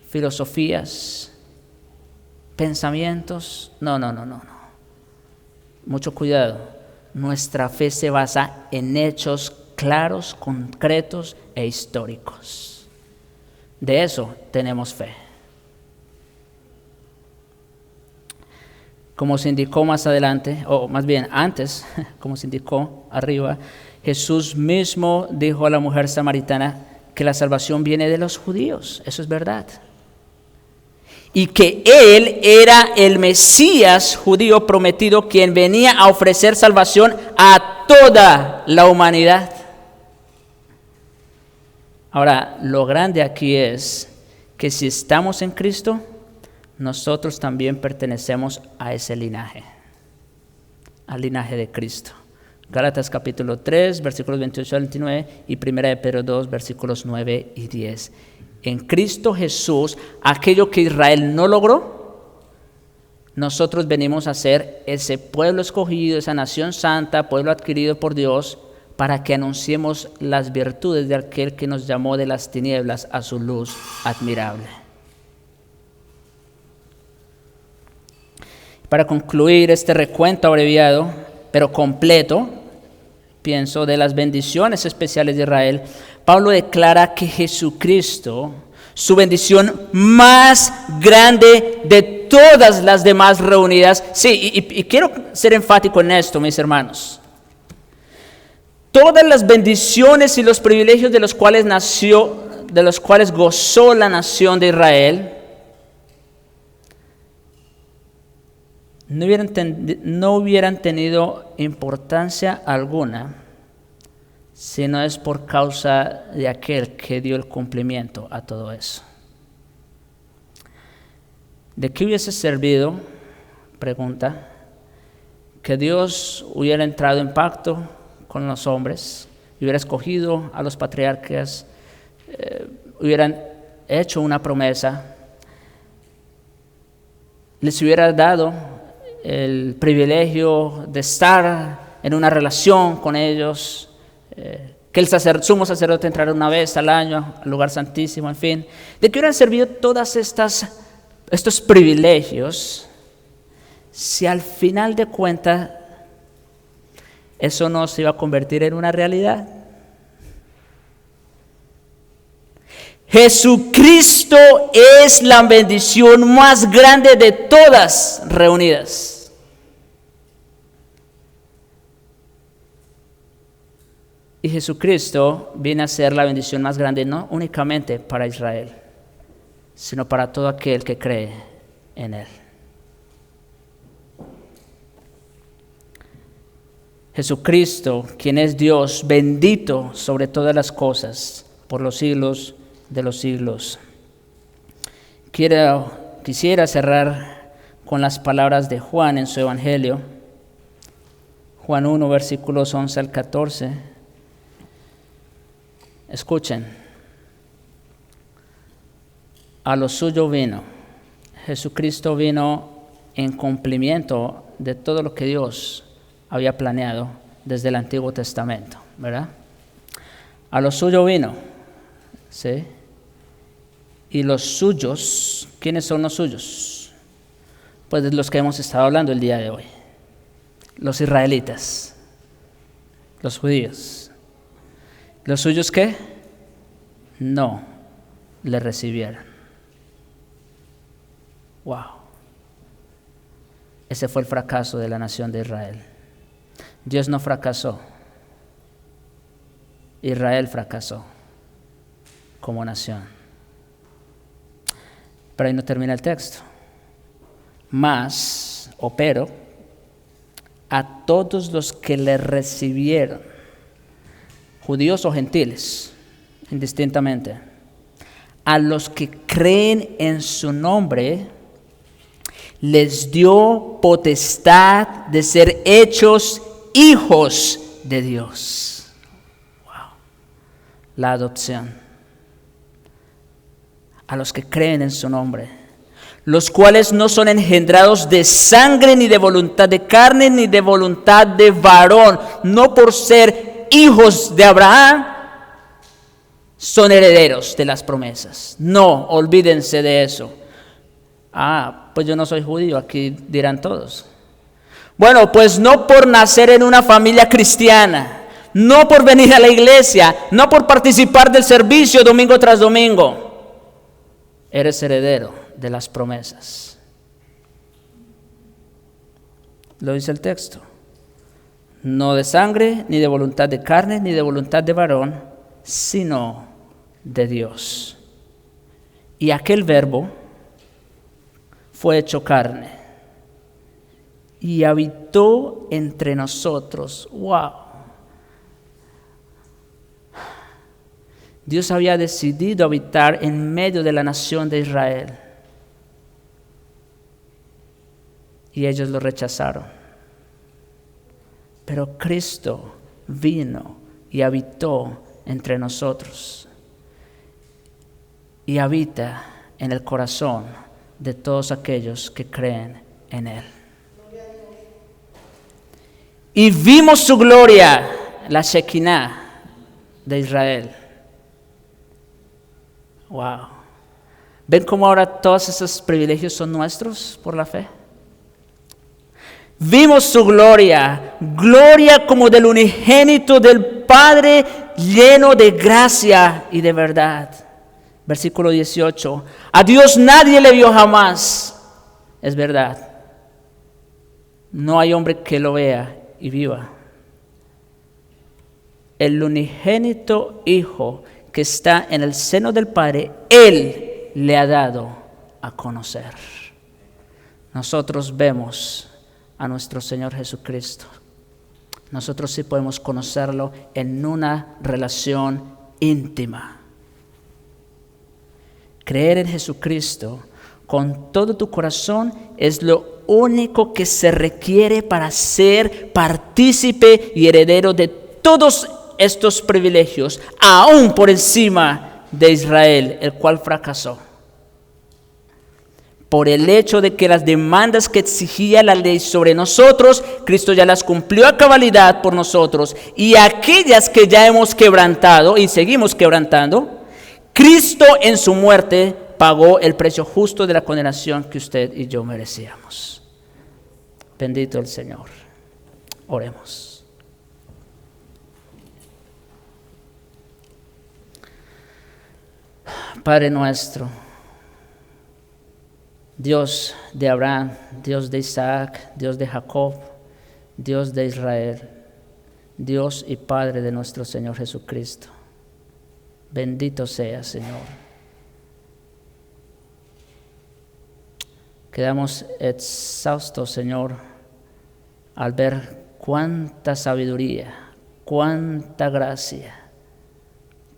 filosofías, pensamientos. No. Mucho cuidado. Nuestra fe se basa en hechos claros, concretos e históricos. De eso tenemos fe. Como se indicó más adelante, o más bien antes, como se indicó arriba, Jesús mismo dijo a la mujer samaritana que la salvación viene de los judíos. Eso es verdad. Y que Él era el Mesías judío prometido, quien venía a ofrecer salvación a toda la humanidad. Ahora, lo grande aquí es que si estamos en Cristo, nosotros también pertenecemos a ese linaje, al linaje de Cristo. Gálatas capítulo 3, versículos 28 al 29 y 1 de Pedro 2, versículos 9 y 10. En Cristo Jesús, aquello que Israel no logró, nosotros venimos a ser ese pueblo escogido, esa nación santa, pueblo adquirido por Dios, para que anunciemos las virtudes de aquel que nos llamó de las tinieblas a su luz admirable. Para concluir este recuento abreviado, pero completo, pienso, de las bendiciones especiales de Israel, Pablo declara que Jesucristo, su bendición más grande de todas las demás reunidas. Sí, y quiero ser enfático en esto, mis hermanos. Todas las bendiciones y los privilegios de los cuales gozó la nación de Israel, no hubieran tenido importancia alguna si no es por causa de aquel que dio el cumplimiento a todo eso. ¿De qué hubiese servido, pregunta, que Dios hubiera entrado en pacto con los hombres, hubiera escogido a los patriarcas, hubieran hecho una promesa, les hubiera dado el privilegio de estar en una relación con ellos, que el sumo sacerdote entrara una vez al año al lugar santísimo, en fin? ¿De qué hubieran servido todos estos privilegios si al final de cuentas eso no se iba a convertir en una realidad? Jesucristo es la bendición más grande de todas reunidas. Y Jesucristo viene a ser la bendición más grande no únicamente para Israel, sino para todo aquel que cree en Él. Jesucristo, quien es Dios, bendito sobre todas las cosas, por los siglos de los siglos. Quisiera cerrar con las palabras de Juan en su Evangelio. Juan 1, versículos 11 al 14. Escuchen. A lo suyo vino. Jesucristo vino en cumplimiento de todo lo que Dios había planeado desde el Antiguo Testamento, ¿verdad? A lo suyo vino, ¿sí? Y los suyos, ¿quiénes son los suyos? Pues de los que hemos estado hablando el día de hoy. Los israelitas, los judíos. ¿Los suyos qué? No le recibieron. Wow. Ese fue el fracaso de la nación de Israel. Dios no fracasó. Israel fracasó como nación. Pero ahí no termina el texto. Pero, a todos los que le recibieron, judíos o gentiles, indistintamente, a los que creen en su nombre, les dio potestad de ser hechos hijos de Dios. Wow. La adopción. A los que creen en su nombre, los cuales no son engendrados de sangre, ni de voluntad de carne, ni de voluntad de varón, no por ser hijos de Abraham, son herederos de las promesas. No, olvídense de eso. Pues yo no soy judío, aquí dirán todos. Bueno, pues no por nacer en una familia cristiana, no por venir a la iglesia, no por participar del servicio domingo tras domingo. eres heredero de las promesas. Lo dice el texto. No de sangre, ni de voluntad de carne, ni de voluntad de varón, sino de Dios. Y aquel verbo fue hecho carne y habitó entre nosotros. ¡Wow! Dios había decidido habitar en medio de la nación de Israel. Y ellos lo rechazaron. Pero Cristo vino y habitó entre nosotros. Y habita en el corazón de todos aquellos que creen en Él. Y vimos su gloria, la Shekinah de Israel. Wow. ¿Ven cómo ahora todos esos privilegios son nuestros por la fe? Vimos su gloria, gloria como del unigénito del Padre, lleno de gracia y de verdad. Versículo 18. A Dios nadie le vio jamás. Es verdad. No hay hombre que lo vea y viva. El unigénito Hijo que está en el seno del Padre, Él le ha dado a conocer. Nosotros vemos a nuestro Señor Jesucristo. Nosotros sí podemos conocerlo en una relación íntima. Creer en Jesucristo con todo tu corazón es lo único que se requiere para ser partícipe y heredero de todos estos privilegios, aún por encima de Israel, el cual fracasó. Por el hecho de que las demandas que exigía la ley sobre nosotros, Cristo ya las cumplió a cabalidad por nosotros, y aquellas que ya hemos quebrantado y seguimos quebrantando, Cristo en su muerte pagó el precio justo de la condenación que usted y yo merecíamos. Bendito el Señor. Oremos. Padre nuestro, Dios de Abraham, Dios de Isaac, Dios de Jacob, Dios de Israel, Dios y Padre de nuestro Señor Jesucristo. Bendito sea, Señor. Quedamos exhaustos, Señor, al ver cuánta sabiduría, cuánta gracia,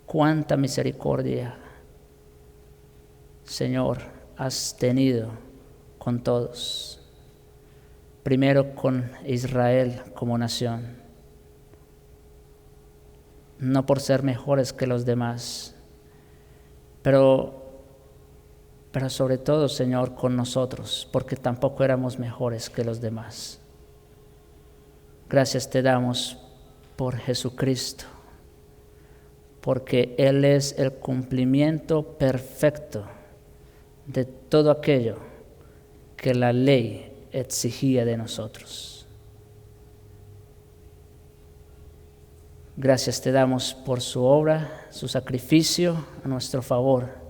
cuánta misericordia, Señor, has tenido con todos. Primero con Israel como nación, no por ser mejores que los demás, pero sobre todo, Señor, con nosotros, porque tampoco éramos mejores que los demás. Gracias te damos por Jesucristo, porque Él es el cumplimiento perfecto de todo aquello que la ley exigía de nosotros. Gracias te damos por su obra, su sacrificio a nuestro favor,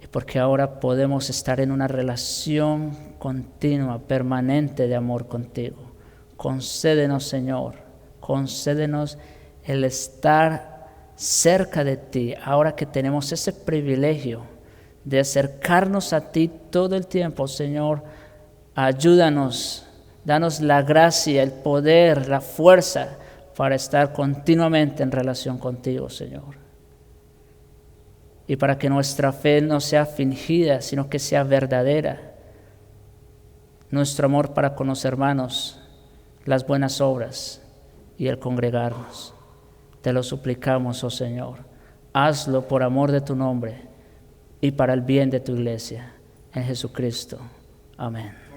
y porque ahora podemos estar en una relación continua, permanente de amor contigo. Concédenos, Señor, concédenos el estar cerca de ti, ahora que tenemos ese privilegio de acercarnos a ti todo el tiempo. Señor, ayúdanos, danos la gracia, el poder, la fuerza para estar continuamente en relación contigo, Señor. Y para que nuestra fe no sea fingida, sino que sea verdadera. Nuestro amor para con los hermanos, las buenas obras y el congregarnos. Te lo suplicamos, oh Señor. Hazlo por amor de tu nombre y para el bien de tu iglesia. En Jesucristo. Amén.